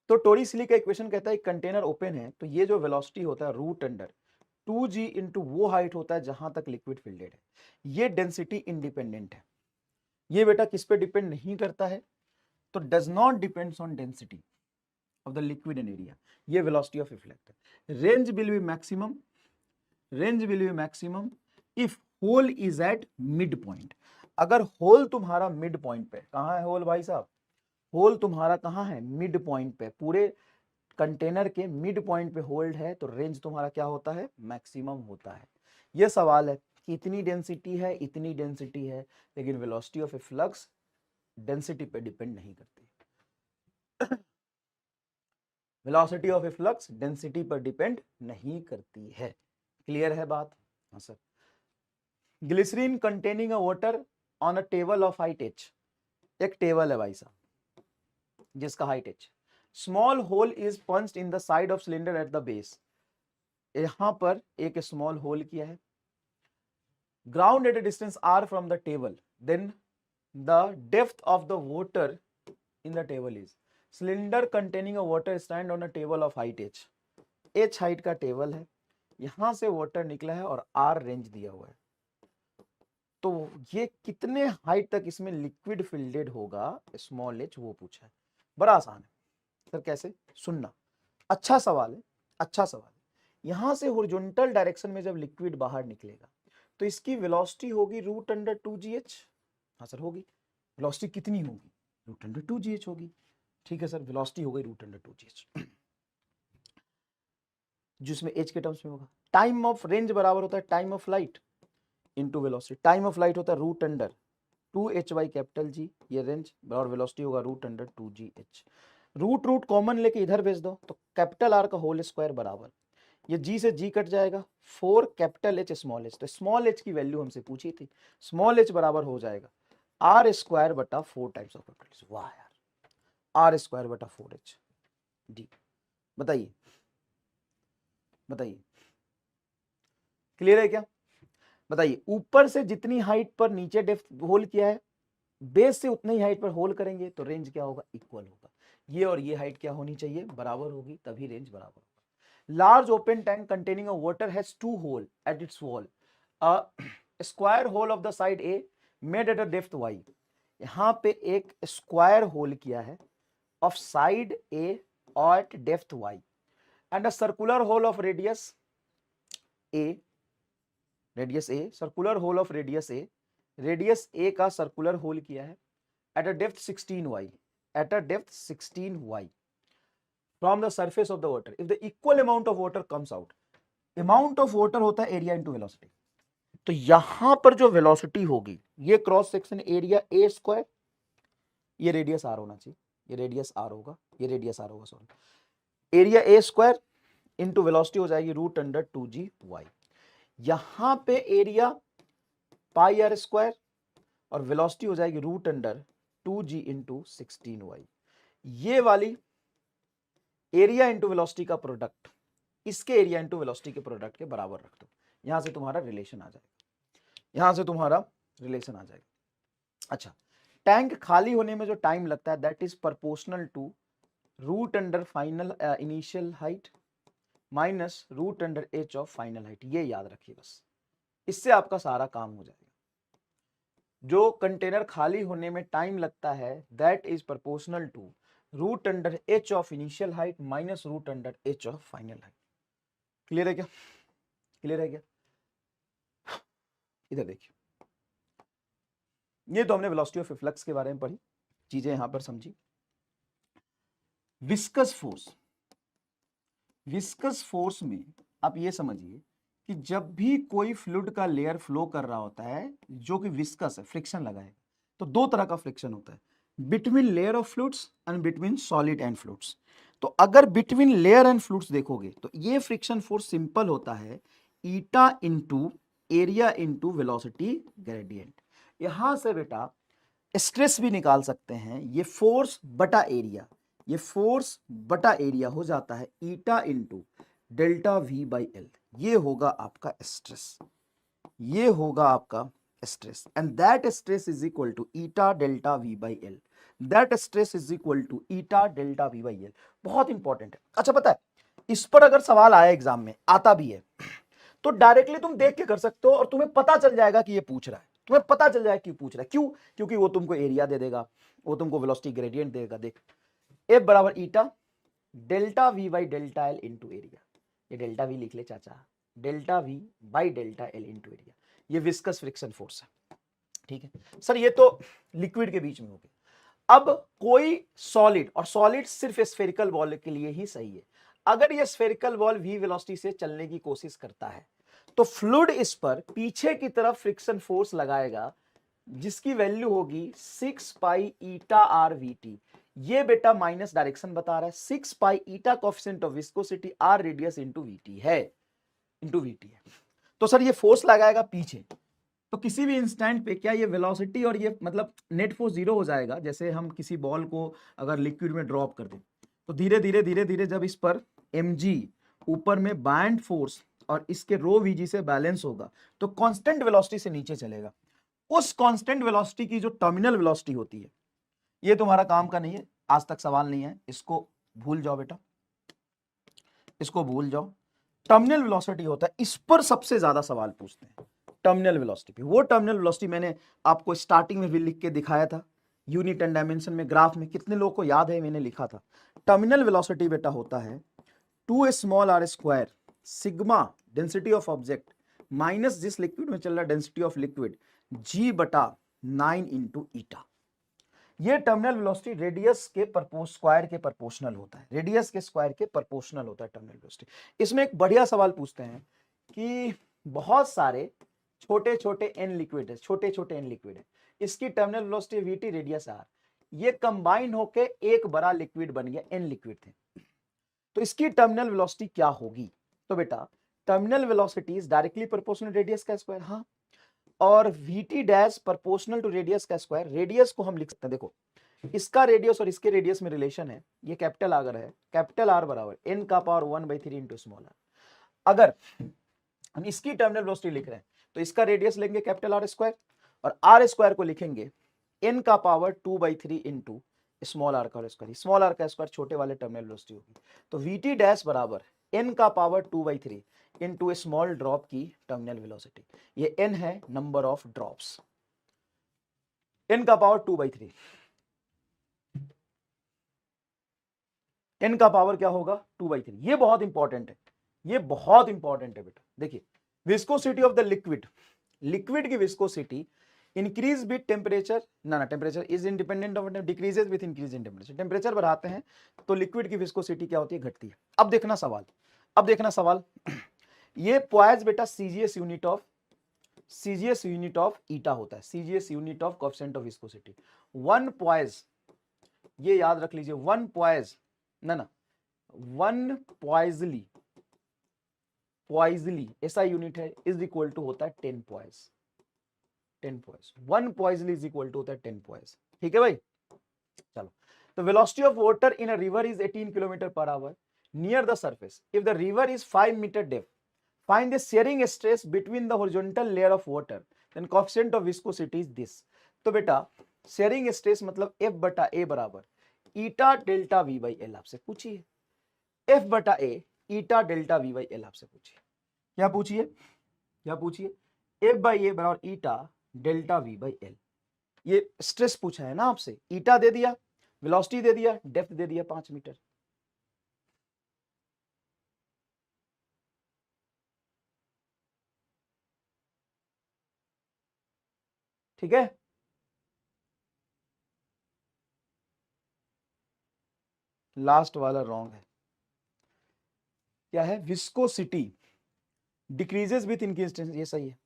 तो टोरिसली का इक्वेशन कहता है कंटेनर ओपन है तो ये जो वेलोसिटी होता है रूट अंडर 2g इंटू वो हाइट होता है जहां तक लिक्विड फिल्डेड है। ये डेंसिटी इंडिपेंडेंट है, ये बेटा किस पे डिपेंड नहीं करता है, तो does not depends on density of the liquid in area, ये वेलोसिटी ऑफ इफ्लेक्ट है। Range will be maximum, range will be maximum if hole is at mid point. अगर होल तुम्हारा मिड पॉइंट पे, कहां है होल भाई साहब? होल तुम्हारा कहां है? मिड पॉइंट पे, पूरे कंटेनर के मिड पॉइंट पे होल्ड है, तो रेंज तुम्हारा क्या होता है? मैक्सिमम होता है। यह सवाल है कि इतनी डेंसिटी है, इतनी डेंसिटी है, लेकिन velocity of a flux density पे डिपेंड नहीं करती। Velocity of a flux density पर डिपेंड नहीं करती है। क्लियर है बात? हाँ sir. Glycerine containing a water on a table of height h, एक टेबल है भाई साहब जिसका height h, small hole is punched in the side of cylinder at the base, यहां पर एक स्मॉल होल किया है, ground at a distance r from the table, then the depth of the water in the table is, cylinder containing a water stand on a table of height h height का टेबल है, यहां से वाटर निकला है और r रेंज दिया हुआ है, तो ये कितने हाइट तक इसमें लिक्विड फिल्डेड होगा स्मॉल h वो पूछा है। बड़ा आसान है, सर कैसे, सुनना, अच्छा सवाल है, अच्छा सवाल है। यहां से हॉरिजॉन्टल डायरेक्शन में जब लिक्विड बाहर निकलेगा तो इसकी वेलोसिटी होगी रूट अंडर 2gh। हाँ सर होगी। वेलोसिटी कितनी होगी, रूट अंडर 2gh होगी। ठीक है सर, वेलोसिटी हो गई रूट अंडर 2gh जिसमें h के टर्म्स में होगा। टाइम ऑफ रेंज बराबर होता है time of light into velocity. Time of light होता है root under 2h by capital G, ये रेंज, और वेलोसिटी होगा root under 2gh। Root root common लेके इधर भेज दो तो कैपिटल आर का होल स्क्वायर बराबर, ये जी से जी कट जाएगा, 4 कैपिटल एच स्मॉल एच। तो स्मॉल एच की वैल्यू हमसे पूछी थी, स्मॉल एच बराबर हो जाएगा आर स्क्वायर बटा 4 टाइम्स ऑफ कैपिटल। वाह यार, आर स्क्वायर बटा 4h डी। बताइए बताइए, क्लियर है क्या? बताइए, ऊपर से जितनी हाइट पर नीचे डेप्थ होल किया है, बेस से उतनी ही हाइट पर होल करेंगे तो रेंज क्या होगा, इक्वल होगा। ये और ये हाइट क्या होनी चाहिए, बराबर होगी, तभी रेंज बराबर होगा। Large open tank containing a water has 2 hole at its wall, square hole of the side a made at a depth y। यहां पे एक स्क्वायर होल किया है of side a at depth y and a circular hole of radius a, circular hole of radius a का सर्कुलर होल किया है at a depth 16y, at a depth 16y from the surface of the water. If the equal amount of water comes out, amount of water होता है एरिया इनटू वेलोसिटी। तो यहां पर जो वेलोसिटी होगी, ये cross section area a square, ये रेडियस आर होना चाहिए, ये रेडियस आर होगा, ये रेडियस आर होगा, sorry, area a square into velocity हो जाएगी रूट अंडर 2g/y। यहां पे एरिया पाई आर स्क्वायर और वेलोसिटी हो जाएगी root under 2g into 16y। ये वाली एरिया इंटू वेलोसिटी का प्रोडक्ट इसके एरिया इंटू वेलोसिटी के प्रोडक्ट के बराबर रख दो, यहां से तुम्हारा रिलेशन आ जाएगा, यहां से तुम्हारा रिलेशन आ जाएगा। अच्छा, टैंक खाली होने में जो टाइम लगता है that is proportional to root under final initial height minus root under h of final height. ये याद रखिए बस, इससे आपका सारा काम हो जाएगा। जो कंटेनर खाली होने में टाइम लगता है that is proportional to root under h of initial height minus root under h of final height. Clear है क्या, क्लियर है क्या? इधर देखिए, ये तो हमने वेलोसिटी ऑफ रिफ्लक्स के बारे में पढ़ी, चीजें यहां पर समझी। विस्कस फोर्स, विस्कस फोर्स में आप ये समझिए कि जब भी कोई फ्लूइड का लेयर फ्लो कर रहा होता है जो कि विस्कस है, फ्रिक्शन लगा है, तो दो तरह का फ्रिक्शन होता है, between layer of fluids and between solid and fluids. तो अगर बिटवीन लेयर एंड फ्लूइड्स देखोगे तो ये फ्रिक्शन फोर्स सिंपल होता है eta into area into velocity gradient. यहां से बेटा स्ट्रेस भी निकाल सकते हैं, ये फोर्स बटा एरिया, ये फोर्स बटा एरिया हो जाता है eta into delta v by l. ये होगा आपका स्ट्रेस, ये होगा आपका stress, and that stress is equal to eta delta v by l. That stress is equal to eta delta v by l. बहुत इंपॉर्टेंट है। अच्छा, पता है इस पर अगर सवाल आया एग्जाम में, आता भी है, तो डायरेक्टली तुम देख के कर सकते हो और तुम्हें पता चल जाएगा कि ये पूछ रहा है, तुम्हें पता चल जाएगा क्यों पूछ रहा है। क्यों? क्योंकि वो तुमको एरिया दे देगा, वो तुमको वेलोसिटी ग्रेडियंट देगा। देख, एफ बराबर eta delta v by delta l into area, ये डेल्टा वी लिख ले चाचा, delta v by delta l into area. ये विस्कस फ्रिक्शन फोर्स है, ठीक है सर। ये तो लिक्विड के बीच में हो गया। अब कोई सॉलिड, और सॉलिड सिर्फ स्फेरिकल बॉल के लिए ही सही है, अगर ये स्फेरिकल बॉल v वेलोसिटी से चलने की कोशिश करता है तो फ्लूइड इस पर पीछे की तरफ फ्रिक्शन फोर्स लगाएगा जिसकी वैल्यू होगी 6 pi eta r v t. ये बेटा माइनस डायरेक्शन बता रहा है, 6 pi eta coefficient of viscosity r radius into vt है, इंटू वीटी है। तो सर ये फोर्स लगाएगा पीछे, तो किसी भी इंस्टेंट पे क्या ये वेलोसिटी और ये मतलब नेट फोर्स जीरो हो जाएगा। जैसे हम किसी बॉल को अगर लिक्विड में ड्रॉप कर दें तो धीरे धीरे धीरे धीरे जब इस पर mg ऊपर में बाइंड फोर्स और इसके रो vg से बैलेंस होगा तो कांस्टेंट वेलोसिटी से नीचे चलेगा। उस कांस्टेंट वेलोसिटी की जो टर्मिनल वेलोसिटी होती है, ये तुम्हारा काम का नहीं है, आज तक सवाल नहीं है, इसको भूल जाओ बेटा, इसको भूल जाओ। टर्मिनल वेलोसिटी होता है, इस पर सबसे ज्यादा सवाल पूछते हैं टर्मिनल वेलोसिटी पे। वो टर्मिनल वेलोसिटी मैंने आपको स्टार्टिंग में भी लिख के दिखाया था यूनिट एंड डायमेंशन में, ग्राफ में, कितने लोगों को याद है मैंने लिखा था? टर्मिनल वेलोसिटी बेटा होता है 2r² sigma density of object minus जिस लिक्विड में चल रहा है density of liquid g/9 into eta. ये टर्मिनल वेलोसिटी रेडियस के स्क्वायर के प्रोपोर्शनल होता है, रेडियस के स्क्वायर के प्रोपोर्शनल होता है टर्मिनल वेलोसिटी। इसमें एक बढ़िया सवाल पूछते हैं कि बहुत सारे छोटे छोटे एन लिक्विड है, छोटे छोटे एन लिक्विड है, इसकी terminal velocity vt radius r, ये कंबाइन होके एक बड़ा लिक्विड बन गया, एन लिक्विड थे, तो इसकी टर्मिनल वेलोसिटी क्या होगी? तो बेटा terminal velocity is directly proportional radius का स्क्वायर, हाँ, और vt dash proportional to radius का स्क्वायर। रेडियस को हम लिख सकते हैं, देखो इसका रेडियस और इसके रेडियस में रिलेशन है, ये कैपिटल आर है, कैपिटल आर बराबर n का पावर 1/3 इंटू स्मॉल आर। अगर हम इसकी टर्मिनल वेलोसिटी लिख रहे हैं तो इसका रेडियस लेंगे कैपिटल आर स्क्वायर और आर स्क्वायर को लिखेंगे n का पावर 2/3 इंटू स्मॉल आर का स्क्वायर। स्मॉल आर का स्क्वायर छोटे वाले टर्मिनल वेलोसिटी होगी, तो वीटी डैश बराबर n का पावर 2/3 इंटू स्मॉल ड्रॉप की टर्मिनल वेलोसिटी। ये n है नंबर ऑफ ड्रॉप्स, n का पावर 2/3, n का पावर क्या होगा 2/3। ये बहुत इंपॉर्टेंट है, ये बहुत इंपॉर्टेंट है बेटा। देखिए viscosity of the liquid, liquid की विस्कोसिटी इंक्रीज विथ टेम्परेचर, ना temperature is independent of decreases with increase in temperature. Temperature बढ़ाते हैं तो लिक्विड की विस्कोसिटी क्या होती है, घटती है। अब देखना सवाल, अब देखना सवाल, ये पॉइज बेटा सीजीएस यूनिट ऑफ ईटा होता है, CGS unit of coefficient of viscosity. 1 poise, ये याद रख लीजिए, 1 पॉइज, ना 1 पॉइजली, पॉइजली ऐसा यूनिट है, इज इक्वल टू होता है 10 poise, 10 poise, 1 poiseuille is equal to होता है 10 पॉइज। ठीक है भाई, चलो। तो velocity of water in a river is 18 kilometre per hour near the surface if the river is 5 metre depth, find the shearing stress between the horizontal layer of water, then coefficient of viscosity is this. तो बेटा शेयरिंग स्ट्रेस मतलब F/A बराबर ईटा डेल्टा V/L आपसे पूछिए, F/A ईटा डेल्टा V/L आपसे पूछिए, क्या पूछिए, क्या पूछिए, F/A बराबर ईटा डेल्टा V/L। ये स्ट्रेस पूछा है ना आपसे, ईटा दे दिया, वेलोसिटी दे दिया, डेप्थ दे दिया 5 मीटर। ठीक है, लास्ट वाला रॉन्ग है, क्या है, विस्कोसिटी डिक्रीजेस विथ इंक्रीज, ये सही है,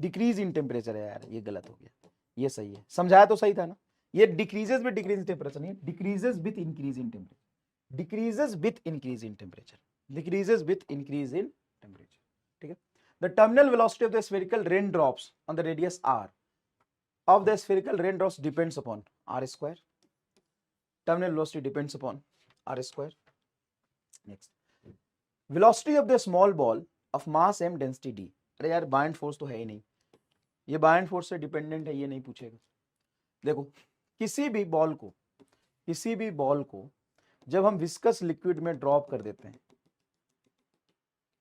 डिक्रीज इन टेम्परेचर है यार, ये गलत हो गया, ये सही है, समझाया तो सही था ना। ये decreases with decrease in temperature नहीं, decreases with increase in temperature, decreases with increase in temperature, decreases with increase in temperature. ठीक है, the terminal velocity of the spherical rain drops on the radius r of the spherical raindrops depends upon r square, terminal velocity depends upon r square. Next, velocity of the small ball of mass m density d। अरे यार बाइंड फोर्स तो है ही नहीं, ये बाइंड फोर्स से डिपेंडेंट है, ये नहीं पूछेगा। देखो किसी भी बॉल को, किसी भी बॉल को जब हम विस्कस लिक्विड में ड्रॉप कर देते हैं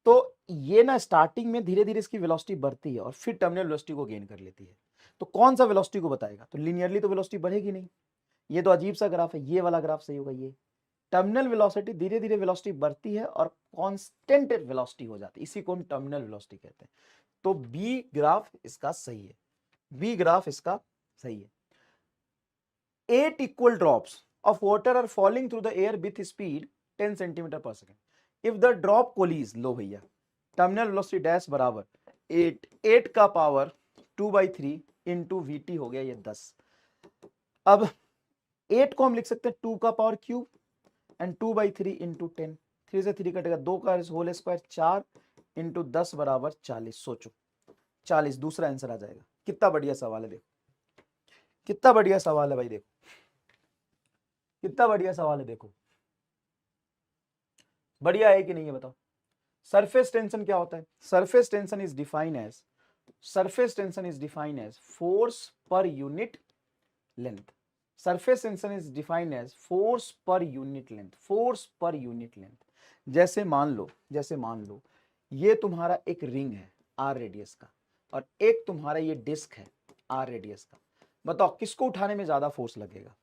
तो ये ना स्टार्टिंग में धीरे धीरे इसकी वेलोसिटी बढ़ती है और फिर टर्मिनल वेलोसिटी को गेन कर लेती है। तो कौन सा वेलोसिटी को बताएगा, तो लिनियरली तो वेलोसिटी बढ़ेगी नहीं, ये तो अजीब सा ग्राफ है, ये वाला ग्राफ सही होगा। ये टर्मिनल वेलोसिटी धीरे धीरे वेलोसिटी बढ़ती है और कांस्टेंट वेलोसिटी हो जाती है, इसी को हम टर्मिनल वेलोसिटी कहते हैं। तो बी ग्राफ इसका सही है, बी ग्राफ इसका सही है। 8 equal drops of water are falling through the air with speed 10 centimetre per second if the drop coalesce, लो भैया टर्मिनल वेलोसिटी डैश बराबर 8 का पावर 2/3 इंटू वीटी हो गया ये 10। अब 8 को हम लिख सकते हैं 2 का पावर क्यूब एंड 2/3 इंटू 10, 3 से 3 कटेगा, 2 का होल स्क्वायर 4 इंटू 10 बराबर 40। सोचो 40 दूसरा आंसर आ जाएगा। कितना बढ़िया सवाल है, देखो कितना बढ़िया सवाल है भाई, देखो कितना बढ़िया सवाल है, देखो बढ़िया है कि नहीं है बताओ। सरफेस टेंशन क्या होता है, surface tension is defined as, surface tension is defined as force per unit length, surface tension is defined as force per unit length, force per unit length. जैसे मान लो, जैसे मान लो ये तुम्हारा एक रिंग है r रेडियस का और एक तुम्हारा ये डिस्क है r रेडियस का, बताओ किसको उठाने में ज्यादा फोर्स लगेगा।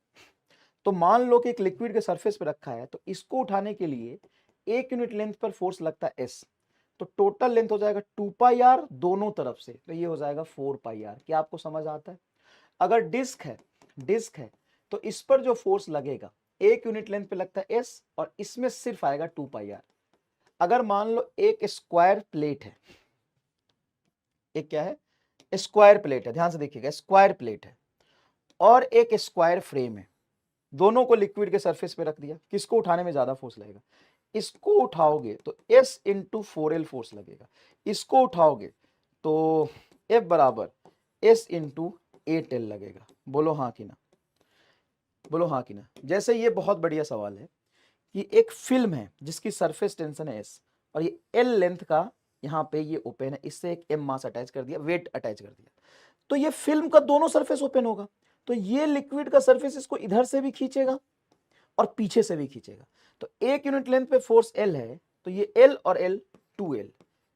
तो मान लो कि एक लिक्विड के सरफेस पे रखा है, तो इसको उठाने के लिए 1 यूनिट लेंथ पर फोर्स लगता है एस, तो टोटल लेंथ हो जाएगा 2πr दोनों तरफ से, तो ये हो जाएगा 4πr। क्या आपको समझ आता है? अगर डिस्क है तो इस पर जो फोर्स लगेगा 1 यूनिट लेंथ पे लगता है एस, और इसमें सिर्फ आएगा 2πr। अगर मान लो एक स्क्वायर प्लेट है, एक क्या है, स्क्वायर प्लेट है, ध्यान से देखिएगा, स्क्वायर प्लेट है और एक स्क्वायर फ्रेम है, दोनों को लिक्विड के सरफेस पे रख दिया, किसको उठाने में ज्यादा फोर्स लगेगा? इसको उठाओगे तो S इंटू 4L फोर्स लगेगा, इसको उठाओगे तो F बराबर S इंटू 8L लगेगा। बोलो हाँ कि ना, बोलो हाँ कि ना। जैसे ये बहुत बढ़िया सवाल है कि एक फिल्म है जिसकी सरफेस टेंशन है S, और ये L लेंथ का यहाँ पे ये ओपन है, इससे एक M मास अटैच कर दिया, वेट अटैच कर दिया, तो ये फिल्म का दोनों सरफेस ओपन होगा, तो ये लिक्विड का सरफेस इसको इधर से भी खींचेगा और पीछे से भी खींचेगा। तो 1 यूनिट लेंथ पे फोर्स L है, तो ये L और L 2L,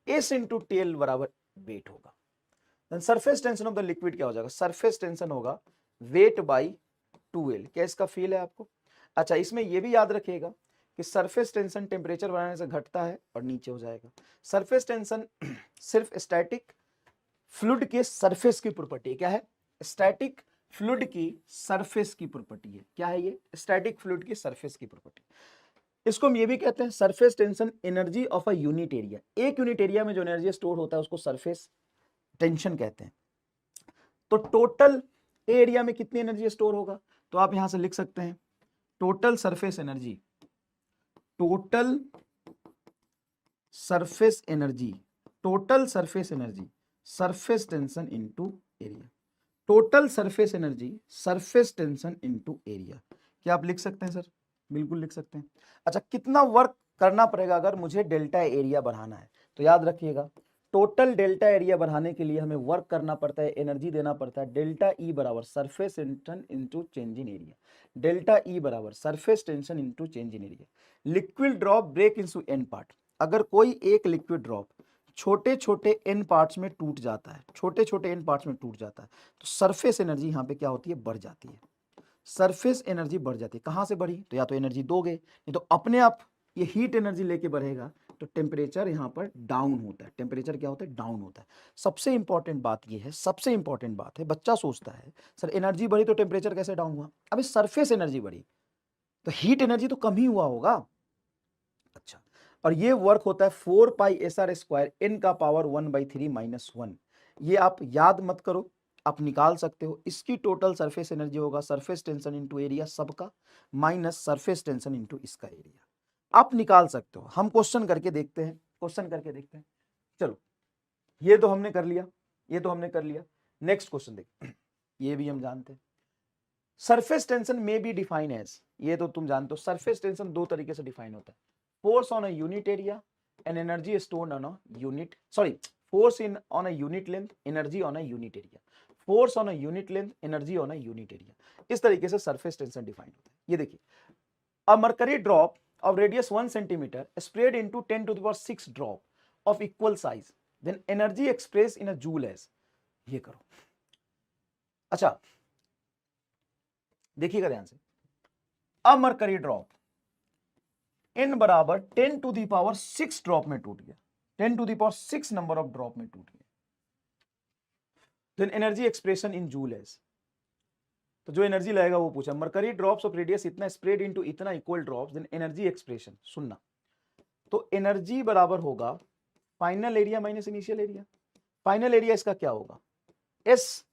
S into TL बराबर वेट होगा। Surface tension of the liquid क्या हो जाएगा? सरफेस टेंशन होगा वेट बाई 2L। क्या इसका फील है आपको? अच्छा, इसमें यह भी याद रखिएगा कि सरफेस टेंशन टेम्परेचर बढ़ाने से घटता है और नीचे हो जाएगा। सरफेस टेंशन सिर्फ स्टैटिक फ्लूइड के सरफेस की प्रॉपर्टी है। क्या है? स्टैटिक फ्लूइड की सरफेस की प्रॉपर्टी है। क्या है ये? स्टैटिक फ्लूइड की सरफेस की प्रॉपर्टी। इसको हम ये भी कहते हैं surface tension energy of a unit area. एक यूनिट एरिया में जो एनर्जी स्टोर होता है उसको सरफेस टेंशन कहते हैं। तो टोटल एरिया में कितनी एनर्जी स्टोर होगा? तो आप यहां से लिख सकते हैं total surface energy, total surface energy, total surface energy, surface tension into area. Total surface energy, surface tension into area. क्या आप लिख सकते हैं सर? बिल्कुल लिख सकते हैं। अच्छा, कितना वर्क करना पड़ेगा अगर मुझे डेल्टा एरिया बढ़ाना है? तो याद रखिएगा टोटल डेल्टा एरिया बढ़ाने के लिए हमें वर्क करना पड़ता है, एनर्जी देना पड़ता है। डेल्टा ई बराबर surface tension into change in area. Delta E बराबर surface tension into change in area. Liquid drop break into n part. अगर कोई एक लिक्विड ड्रॉप छोटे छोटे एन पार्ट्स में टूट जाता है, छोटे छोटे एन पार्ट्स में टूट जाता है, तो सरफेस एनर्जी यहाँ पे क्या होती है? बढ़ जाती है। सरफेस एनर्जी बढ़ जाती है। कहां से बढ़ी? तो या तो एनर्जी दोगे, नहीं तो अपने आप ये हीट एनर्जी लेके बढ़ेगा, तो टेम्परेचर यहाँ पर डाउन होता है। टेम्परेचर क्या होता है? डाउन होता है। सबसे इंपॉर्टेंट बात ये है, सबसे इंपॉर्टेंट बात है, बच्चा सोचता है सर एनर्जी बढ़ी तो टेम्परेचर कैसे डाउन हुआ? अभी सरफेस एनर्जी बढ़ी तो हीट एनर्जी तो कम ही हुआ होगा। अच्छा, और ये वर्क होता है 4πSR² n का पावर 1/3 -1। ये आप याद मत करो, आप निकाल सकते हो। इसकी टोटल सरफेस एनर्जी होगा सरफेस टेंशन इनटू एरिया सबका माइनस सरफेस टेंशन इनटू इसका एरिया। आप निकाल सकते हो। हम क्वेश्चन करके देखते हैं, क्वेश्चन करके देखते हैं। चलो, ये तो हमने कर लिया, ये तो हमने कर लिया। नेक्स्ट क्वेश्चन देखते हैं। ये भी हम जानते हैं। सरफेस टेंशन में बी डिफाइन एज, ये तो तुम जानते हो, सरफेस टेंशन दो तरीके से डिफाइन होता है। Force on a unit area and energy stored on a unit, sorry, force in on a unit length, energy on a unit area, force on a unit length, energy on a unit area। इस तरीके से सरफेस टेंशन डिफाइन होता है। ये देखिए, a mercury drop of radius 1 centimeter spread into 10 to the power 6 drop of equal size, then energy expressed in a joule as। ये करो। अच्छा, देखिएगा ध्यान से, a mercury drop n बराबर 10 टू दी पावर 6 ड्रॉप में टूट गया, 10 to the power 6 number of drop में टूट गया। Then energy expression in joule is, तो जो एनर्जी लगेगा वो पूछा। मरकरी ड्रॉप्स ऑफ रेडियस इतना स्प्रेड इनटू इतना equal drops, then energy expression सुनना। तो एनर्जी बराबर होगा final area minus initial area. Final area इसका क्या होगा? एस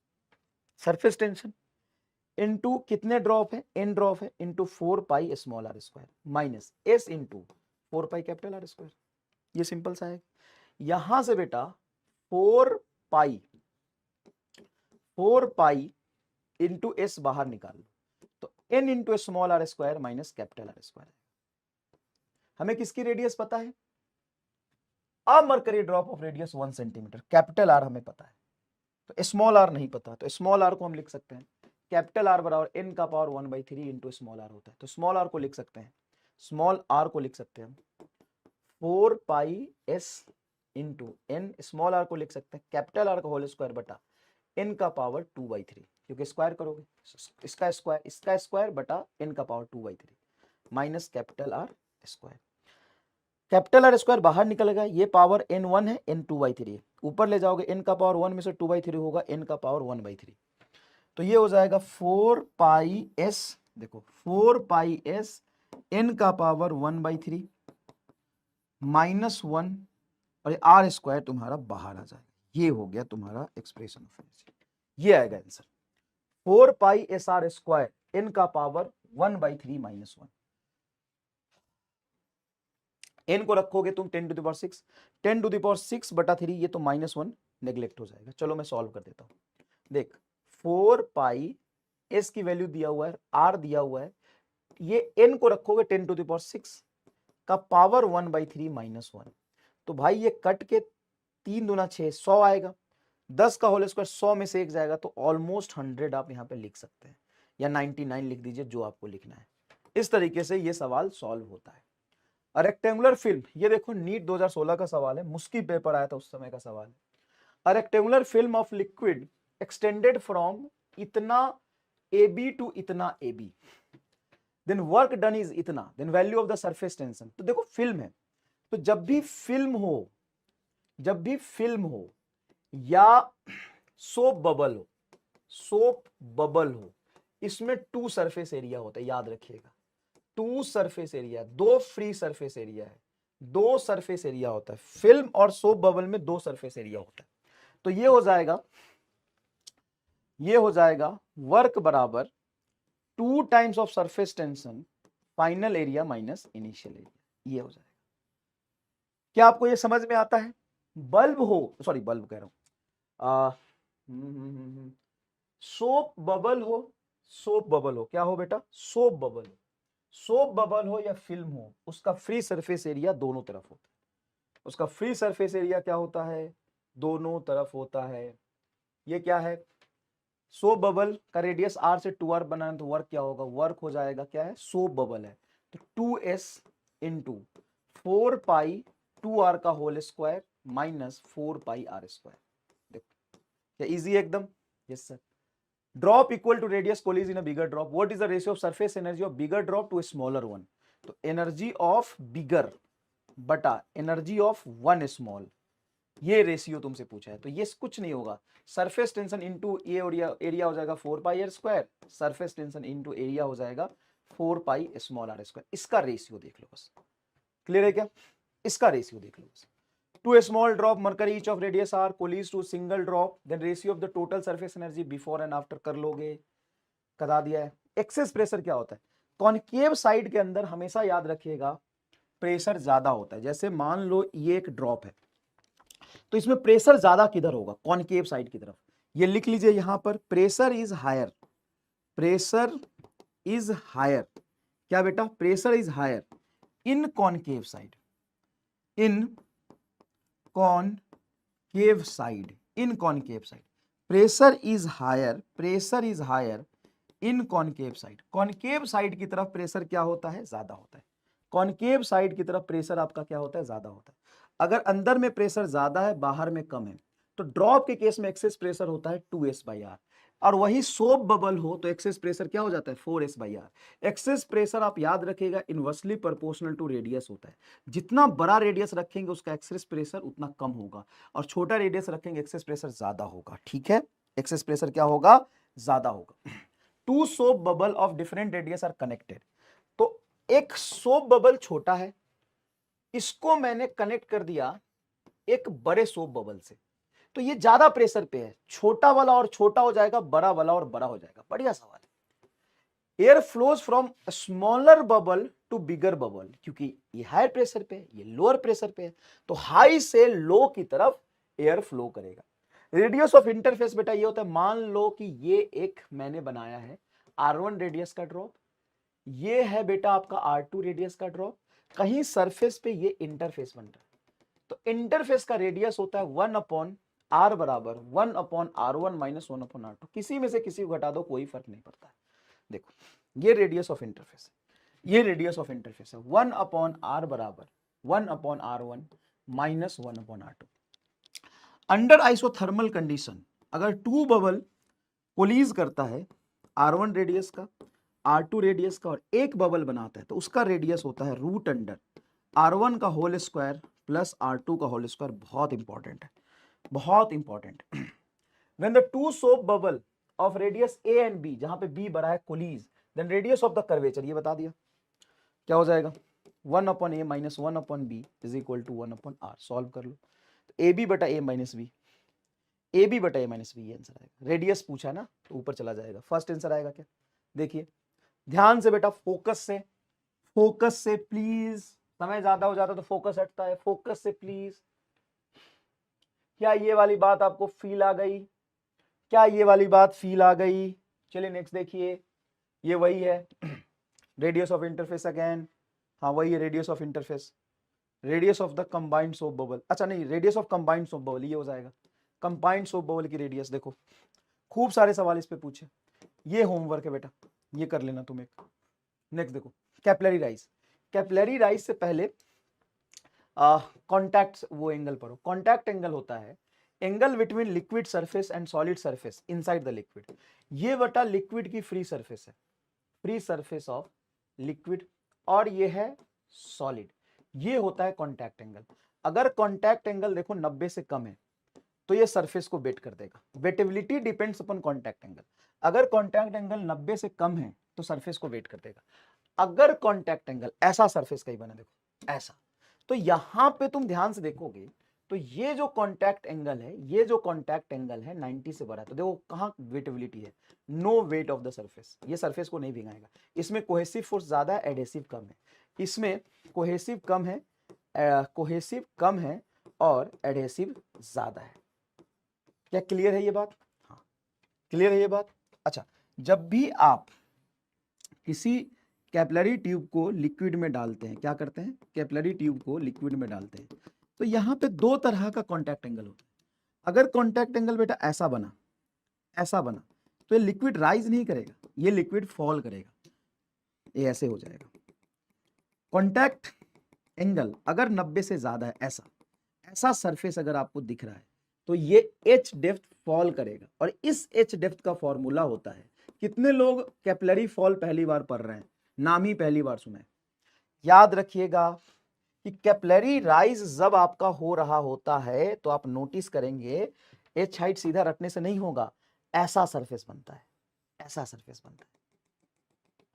सरफेस टेंशन इनटू कितने ड्रॉप है? एन ड्रॉप है, into 4π r² minus S into 4π R²। ये सिंपल सा है। यहां से बेटा 4π इंटू एस बाहर निकाल लो, तो n into small r² minus capital R²। हमें किसकी रेडियस पता है? A mercury drop of radius 1 centimetre, capital R हमें पता है, तो स्मॉल r नहीं पता, तो स्मॉल r को हम लिख सकते हैं कैपिटल R बराबर n का पावर 1/3 इंटू स्मॉल r होता है। तो स्मॉल r को लिख सकते हैं, स्मॉल r को लिख सकते हैं हम 4πs into n, small r को लिख सकते हैं कैपिटल R का होल स्क्वायर बटा n का पावर 2/3, क्योंकि स्क्वायर करोगे इसका स्क्वायर बटा n का power 2/3 minus capital R square. Capital R square बाहर निकलेगा, ये पावर n1 है, n 2/3 ऊपर ले जाओगे, n का पावर 1 में से 2/3 होगा, n का पावर 1/3, तो ये हो जाएगा 4 पाई s, देखो 4 पाई s n का पावर 1/3 -1 और R स्क्वायर तुम्हारा बाहर आ जाएगा। ये हो गया तुम्हारा एक्सप्रेशन ऑफ एनर्जी, ये आएगा आंसर 4 पाई एस आर स्क्वायर n का पावर 1/3 -1। n को रखोगे तुम 10⁶, 10⁶ बटा 3, ये तो -1 नेग्लेक्ट हो जाएगा। चलो मैं सॉल्व कर देता हूं। देख 4 पाई s की वैल्यू दिया हुआ है, r दिया हुआ है, ये n को रखोगे 10⁶ का पावर 1/3 -1, तो भाई ये कट के 3 दूना 6, 100 आएगा, 10 का होल स्क्वायर 100 में से 1 जाएगा, तो ऑलमोस्ट 100 आप यहाँ पे लिख सकते हैं, या 99 लिख दीजिए, जो आपको लिखना है। इस तरीके से ये सवाल सॉल्व होता है। रेक्टेंगुलर फिल्म, ये देखो नीट 2016 का सवाल है, मुश्किल पेपर आया था उस समय का सवाल है। A rectangular film of liquid extended from इतना AB टू इतना AB, then work done is इतना, then value of the surface tension. तो देखो फिल्म है, तो जब भी फिल्म हो या सोप बबल हो, इसमें 2 सरफेस एरिया होता है, याद रखिएगा 2 surface area, 2 free surface area है, 2 सरफेस एरिया होता है। फिल्म और सोप बबल में 2 सरफेस एरिया होता है। तो ये हो जाएगा वर्क बराबर 2 times of surface tension final area minus initial area, ये हो जाएगा। क्या आपको ये समझ में आता है? बल्ब कह रहा हूं, सोप बबल हो, क्या हो बेटा? सोप बबल हो या फिल्म हो, उसका फ्री सरफेस एरिया दोनों तरफ होता है। उसका फ्री सरफेस एरिया क्या होता है? दोनों तरफ होता है। ये क्या है? सोप बबल का रेडियस r से 2r बनाना, तो वर्क क्या होगा? वर्क हो जाएगा, क्या है? सोप बबल है, तो 2s इंटू 4 पाई 2r का whole square minus 4 pi r square. देखो क्या इजी है एकदम। Yes sir. Drop equal to radius coalesce in a bigger drop, what is the ratio of surface energy of bigger drop to smaller one? तो एनर्जी ऑफ बिगर बटा एनर्जी ऑफ वन स्मॉल, ये रेशियो तुमसे पूछा है। तो ये कुछ नहीं होगा, सरफेस टेंशन इनटू ये एरिया हो जाएगा 4 pi r square, surface tension into area हो जाएगा 4 पाई स्मॉल r स्क्वायर। इसका रेशियो देख लो बस। क्लियर है क्या? इसका रेशियो देख लो बस। Two small drop mercury each of radius r coalesce to single drop, then ratio of the total surface energy before and after कर लोगे, करा दिया है। एक्सेस प्रेशर क्या होता है? कॉनकेव साइड के अंदर हमेशा याद रखिएगा प्रेशर ज्यादा होता है। जैसे मान लो ये एक ड्रॉप है, तो इसमें प्रेशर ज्यादा किधर होगा? कॉनकेव साइड की तरफ। ये लिख लीजिए यहां पर, pressure is higher, pressure is higher, क्या बेटा? Pressure is higher in concave side, in concave side, in concave side. Pressure is higher in concave side. Concave side की तरफ प्रेशर क्या होता है? ज्यादा होता है। कॉनकेव साइड की तरफ प्रेशर आपका क्या होता है? ज्यादा होता है। अगर अंदर में प्रेशर ज्यादा है, बाहर में कम है, तो ड्रॉप के केस में एक्सेस प्रेशर होता है 2s/r, और वही सोप बबल हो तो एक्सेस प्रेशर क्या हो जाता है? 4s/r। एक्सेस प्रेशर आप याद रखिएगा इनवर्सली प्रोपोर्शनल टू रेडियस होता है। जितना बड़ा रेडियस रखेंगे उसका एक्सेस प्रेशर उतना कम होगा, और छोटा रेडियस रखेंगे एक्सेस प्रेशर ज्यादा होगा। ठीक है, एक्सेस प्रेशर क्या होगा? ज्यादा होगा। Two soap bubble of different radius r connected, तो एक सोप बबल छोटा है, इसको मैंने कनेक्ट कर दिया एक बड़े सोप बबल से, तो ये ज्यादा प्रेशर पे है, छोटा वाला और छोटा हो जाएगा, बड़ा वाला और बड़ा हो जाएगा। बढ़िया सवाल है। Air flows from smaller bubble to bigger bubble, क्योंकि ये हाई प्रेशर पे है, ये लोअर प्रेशर पे है, तो हाई से लो की तरफ एयर फ्लो करेगा। रेडियस ऑफ इंटरफेस बेटा ये होता है, मान लो कि ये एक मैंने बनाया है R1 रेडियस का ड्रॉप, ये है बेटा आपका R2 रेडियस का ड्रॉप, कहीं सरफेस पे ये इंटरफेस बन रहा है, तो इंटरफेस का रेडियस होता है 1/r बराबर 1/r1 माइनस 1/r2। किसी में से किसी को घटा दो, कोई फर्क नहीं पड़ता है। देखो ये रेडियस ऑफ इंटरफेस है, ये रेडियस ऑफ इंटरफेस है, 1/r बराबर 1/r1 minus 1/r2। Under isothermal condition अगर टू बबल कोलीज करता है R1 रेडियस का, R2 रेडियस का, और एक बबल बनाता है तो उसका रेडियस होता है रूट अंडर R1 का होल स्क्वायर प्लस R2 का होल स्क्वायर। बहुत इंपॉर्टेंट है, बहुत important. When the two soap bubble of radius A and B, जहां पे B बड़ा है collide, then radius of the curvature, ये बता दिया क्या हो जाएगा, 1/a minus 1/b is equal to 1/r। Solve कर लो, ए बी बटा a minus b, a b बटा ए माइनस बी, ये आंसर आएगा। रेडियस पूछा है ना तो ऊपर चला जाएगा। फर्स्ट आंसर आएगा क्या, देखिए ध्यान से बेटा, फोकस से, फोकस से प्लीज, समय ज्यादा हो जाता तो फोकस हटता है, फोकस से प्लीज। क्या ये वाली बात आपको फील आ गई, क्या ये वाली बात फील आ गई? चलिए नेक्स्ट देखिए, ये वही है रेडियस ऑफ इंटरफेस अगेन, हाँ वही है radius of interface, radius of the combined soap bubble, अच्छा नहीं radius of combined soap bubble, ये हो जाएगा कंबाइंड सोप बबल की रेडियस। देखो खूब सारे सवाल इस पे पूछे, ये होमवर्क है बेटा, ये कर लेना तुम एक। नेक्स्ट देखो कैपिलरी राइज, कैपिलरी राइज से पहले कॉन्टैक्ट वो एंगल पढ़ो। कॉन्टैक्ट एंगल होता है angle between liquid surface and solid surface inside the liquid. ये बेटा लिक्विड की फ्री सरफेस है, फ्री सरफेस ऑफ लिक्विड, और ये है सॉलिड, ये होता है कॉन्टैक्ट एंगल। अगर कॉन्टैक्ट एंगल देखो 90 से कम है तो ये सरफेस को वेट कर देगा। Wettability depends upon contact angle. अगर कॉन्टैक्ट एंगल 90 से कम है तो सरफेस को वेट कर देगा। अगर कॉन्टैक्ट एंगल ऐसा सरफेस का ही बना, देखो ऐसा, तो यहां पे तुम ध्यान से देखोगे तो ये जो कॉन्टैक्ट एंगल है, ये जो कॉन्टैक्ट एंगल है 90 से बड़ा, तो देखो कहां वेटेबिलिटी है, no wet of the surface, ये सरफेस को नहीं भिगाएगा। इसमें कोहेसिव फोर्स ज्यादा है, एडहेसिव कम है। इसमें कोहेसिव कम है, कोहेसिव कम है और एडहेसिव ज्यादा है। क्या क्लियर है ये बात? हाँ क्लियर है ये बात। अच्छा, जब भी आप किसी कैपिलरी ट्यूब को लिक्विड में डालते हैं, क्या करते हैं, कैपिलरी ट्यूब को लिक्विड में डालते हैं, तो यहाँ पे दो तरह का कॉन्टैक्ट एंगल होता है। अगर कॉन्टैक्ट एंगल बेटा ऐसा बना, ऐसा बना, तो ये लिक्विड राइज नहीं करेगा, ये लिक्विड फॉल करेगा, ये ऐसे हो जाएगा। कॉन्टैक्ट एंगल अगर 90 से ज्यादा है, ऐसा ऐसा सरफेस अगर आपको दिख रहा है, तो ये एच डेप्थ फॉल करेगा, और इस एच डेप्थ का फॉर्मूला होता है, कितने लोग कैपिलरी फॉल पहली बार पढ़ रहे हैं, नाम ही पहली बार सुना है, याद रखिएगा कि कैपिलरी राइज जब आपका हो रहा होता है तो आप नोटिस करेंगे एच हाइट सीधा रखने से नहीं होगा, ऐसा सरफेस बनता है, ऐसा सरफेस बनता है,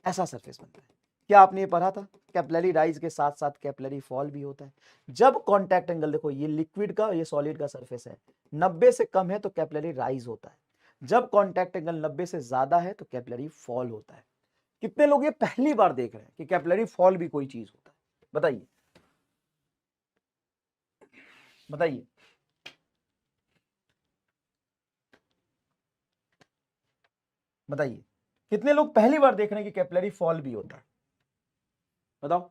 ऐसा सरफेस बनता है। क्या आपने ये पढ़ा था, कैपिलरी राइज के साथ साथ कैपिलरी फॉल भी होता है। जब कॉन्टैक्ट एंगल देखो, ये लिक्विड का ये सॉलिड का सरफेस है, 90 से कम है तो कैपिलरी राइज होता है, जब कॉन्टैक्ट एंगल 90 से ज्यादा है तो कैपिलरी फॉल होता है। कितने लोग ये पहली बार देख रहे हैं कि कैपिलरी फॉल भी कोई चीज होता है, बताइए बताइए। बताइए कितने लोग पहली बार देख रहे हैं कि कैपिलरी फॉल भी होता है, बताओ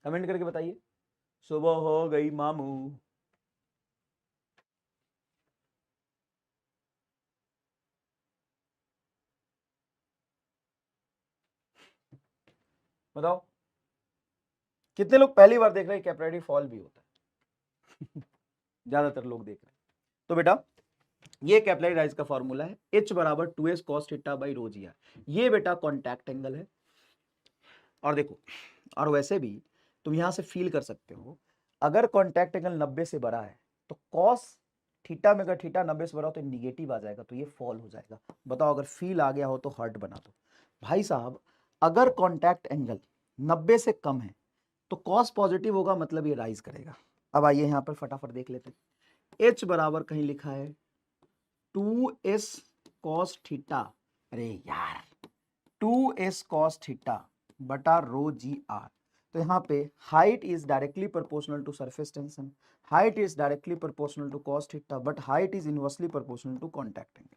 कमेंट करके बताइए। सुबह हो गई मामू, बताओ कितने लोग पहली बार देख रहे हैं कैपिलरी फॉल भी होता है ज्यादातर लोग देख रहे हैं। तो बेटा ये कैपिलरी राइज का फॉर्मूला है, H बराबर 2s cos theta by rho g r. ये बेटा कॉन्टैक्ट एंगल है। और देखो, और वैसे भी तुम यहां से फील कर सकते हो, अगर कॉन्टैक्ट एंगल 90 से बड़ा है तो कॉस थीटा में अगर थीटा 90 से बड़ा हो तो निगेटिव आ जाएगा, तो ये फॉल हो जाएगा। बताओ अगर फील आ गया हो तो हार्ट बना दो। भाई साहब अगर कॉन्टैक्ट एंगल 90 से कम है तो कॉस पॉजिटिव होगा, मतलब ये राइज करेगा। अब आइए यहां पर फटाफट देख लेते हैं। H बराबर कहीं लिखा है 2s cos थीटा, अरे यार 2s cos थीटा बटा रो जी आर। तो यहाँ पे height is directly proportional to surface tension, height is directly proportional to cos theta, but height is inversely proportional to contact angle.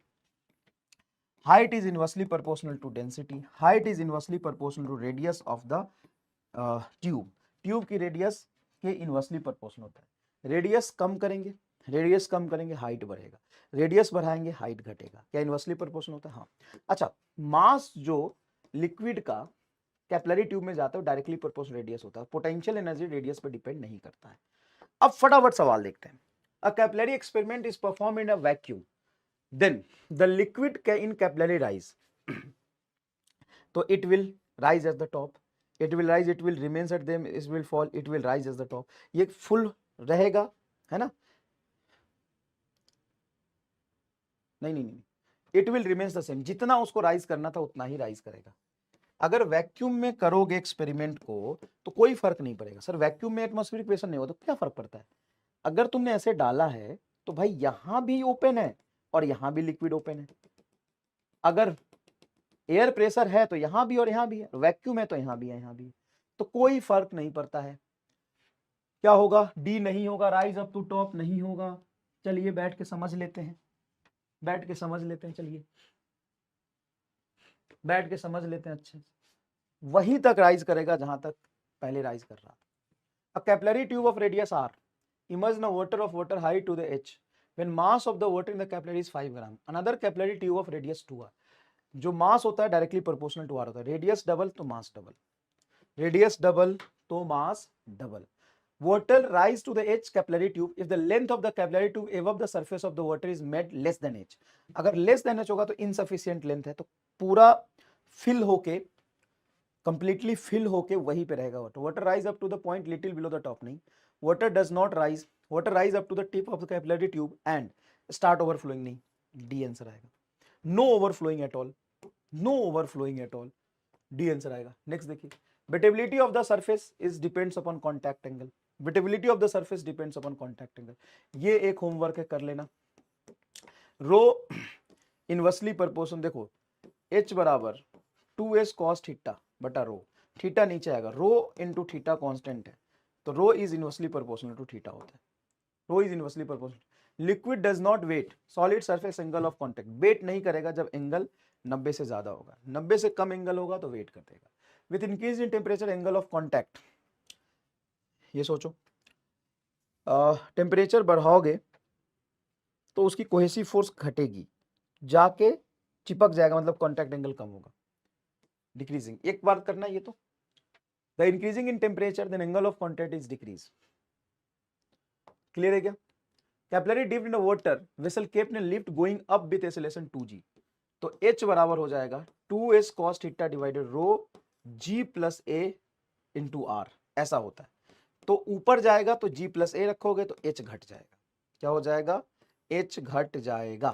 Height is inversely proportional to density, height is inversely proportional to radius of the tube. Tube की रेडियस के इनवर्सली प्रोपोर्शनल होता है। रेडियस कम करेंगे, रेडियस कम करेंगे हाइट बढ़ेगा, रेडियस बढ़ाएंगे हाइट घटेगा। क्या इनवर्सली प्रोपोर्शनल होता है? हाँ। अच्छा, मास जो लिक्विड का कैपिलरी ट्यूब में जाता है डायरेक्टली प्रोपोर्शनल रेडियस होता है, पोटेंशियल एनर्जी रेडियस पर डिपेंड नहीं करता है। अब फटाफट सवाल देखते हैं। A capillary experiment is perform in a vacuum, then the liquid in capillary rise, तो it will rise at the top, it will rise, it will remains at them, it will fall, it will rise at the top, ये फुल रहेगा, है ना? नहीं नहीं नहीं, it will remains the same, जितना उसको राइज करना था उतना ही राइज करेगा। अगर वैक्यूम में करोगे एक्सपेरिमेंट को तो कोई फर्क नहीं पड़ेगा। सर वैक्यूम में एटमॉस्फेरिक प्रेशर नहीं होता तो क्या फर्क पड़ता है? अगर तुमने ऐसे डाला है तो भाई यहां भी ओपन है और यहां भी लिक्विड ओपन है। अगर एयर प्रेशर है तो यहां भी और यहां भी है, वैक्यूम है तो यहां भी है यहां भी है, तो कोई फर्क नहीं पड़ता है। क्या होगा? डी नहीं होगा, राइज अप टू टॉप नहीं होगा। चलिए बैठ के समझ लेते हैं, बैठ के समझ लेते हैं, चलिए बैठ के समझ लेते हैं अच्छे से। वहीं तक राइज करेगा जहां तक पहले राइज कर रहा था। A capillary tube of radius r immerse in a water of water high to the h when mass of the water in the capillary is 5 gram. Another capillary tube of radius 2r, जो मास होता है डायरेक्टली प्रोपोर्शनल टू आर होता है। रेडियस डबल तो मास डबल, रेडियस डबल तो mass double. Water rise to the h capillary tube if the length of the capillary tube above the surface of the water is made less than h. अगर less than h होगा तो insufficient length है, तो पूरा फिल होके, कंप्लीटली फिल होके वहीं पे रहेगा water. Water rise up to the point little below the top नहीं, water does not rise, water rise up to the tip of the capillary tube and start overflowing नहीं, डी आंसर आएगा। No overflowing at all, no overflowing at all, D answer आएगा। नेक्स्ट देखिए, wettability of the surface is depends upon contact angle, wettability of the surface depends upon contact angle, ये एक होमवर्क है, कर लेना। रो इनवर्सली प्रोपोर्शन, देखो h बराबर 2s cos थीटा बटा रो, थीटा नीचे आएगा, रो इंटू थीटा कॉन्स्टेंट है, तो rho is inversely proportional to theta होता है, rho is inversely proportional. Liquid does not wet solid surface angle of contact, wet नहीं करेगा जब एंगल 90 से ज्यादा होगा, 90 से कम एंगल होगा तो वेट कर देगा। With increase in temperature angle of contact, ये सोचो टेम्परेचर बढ़ाओगे तो उसकी कोहेसिव फोर्स घटेगी, जाके चिपक जाएगा, मतलब कॉन्टैक्ट एंगल कम होगा। डिक्रीजिंग, एक बार करना ये तो, the increasing in temperature then angle of contact is decrease. Clear है क्या? Capillary dipped in water vessel kept in lift going up with acceleration 2g, तो h बराबर हो जाएगा 2s cos theta divided rho g plus a into r, ऐसा होता है। तो ऊपर जाएगा तो g प्लस a रखोगे तो h घट जाएगा, क्या हो जाएगा? h घट जाएगा।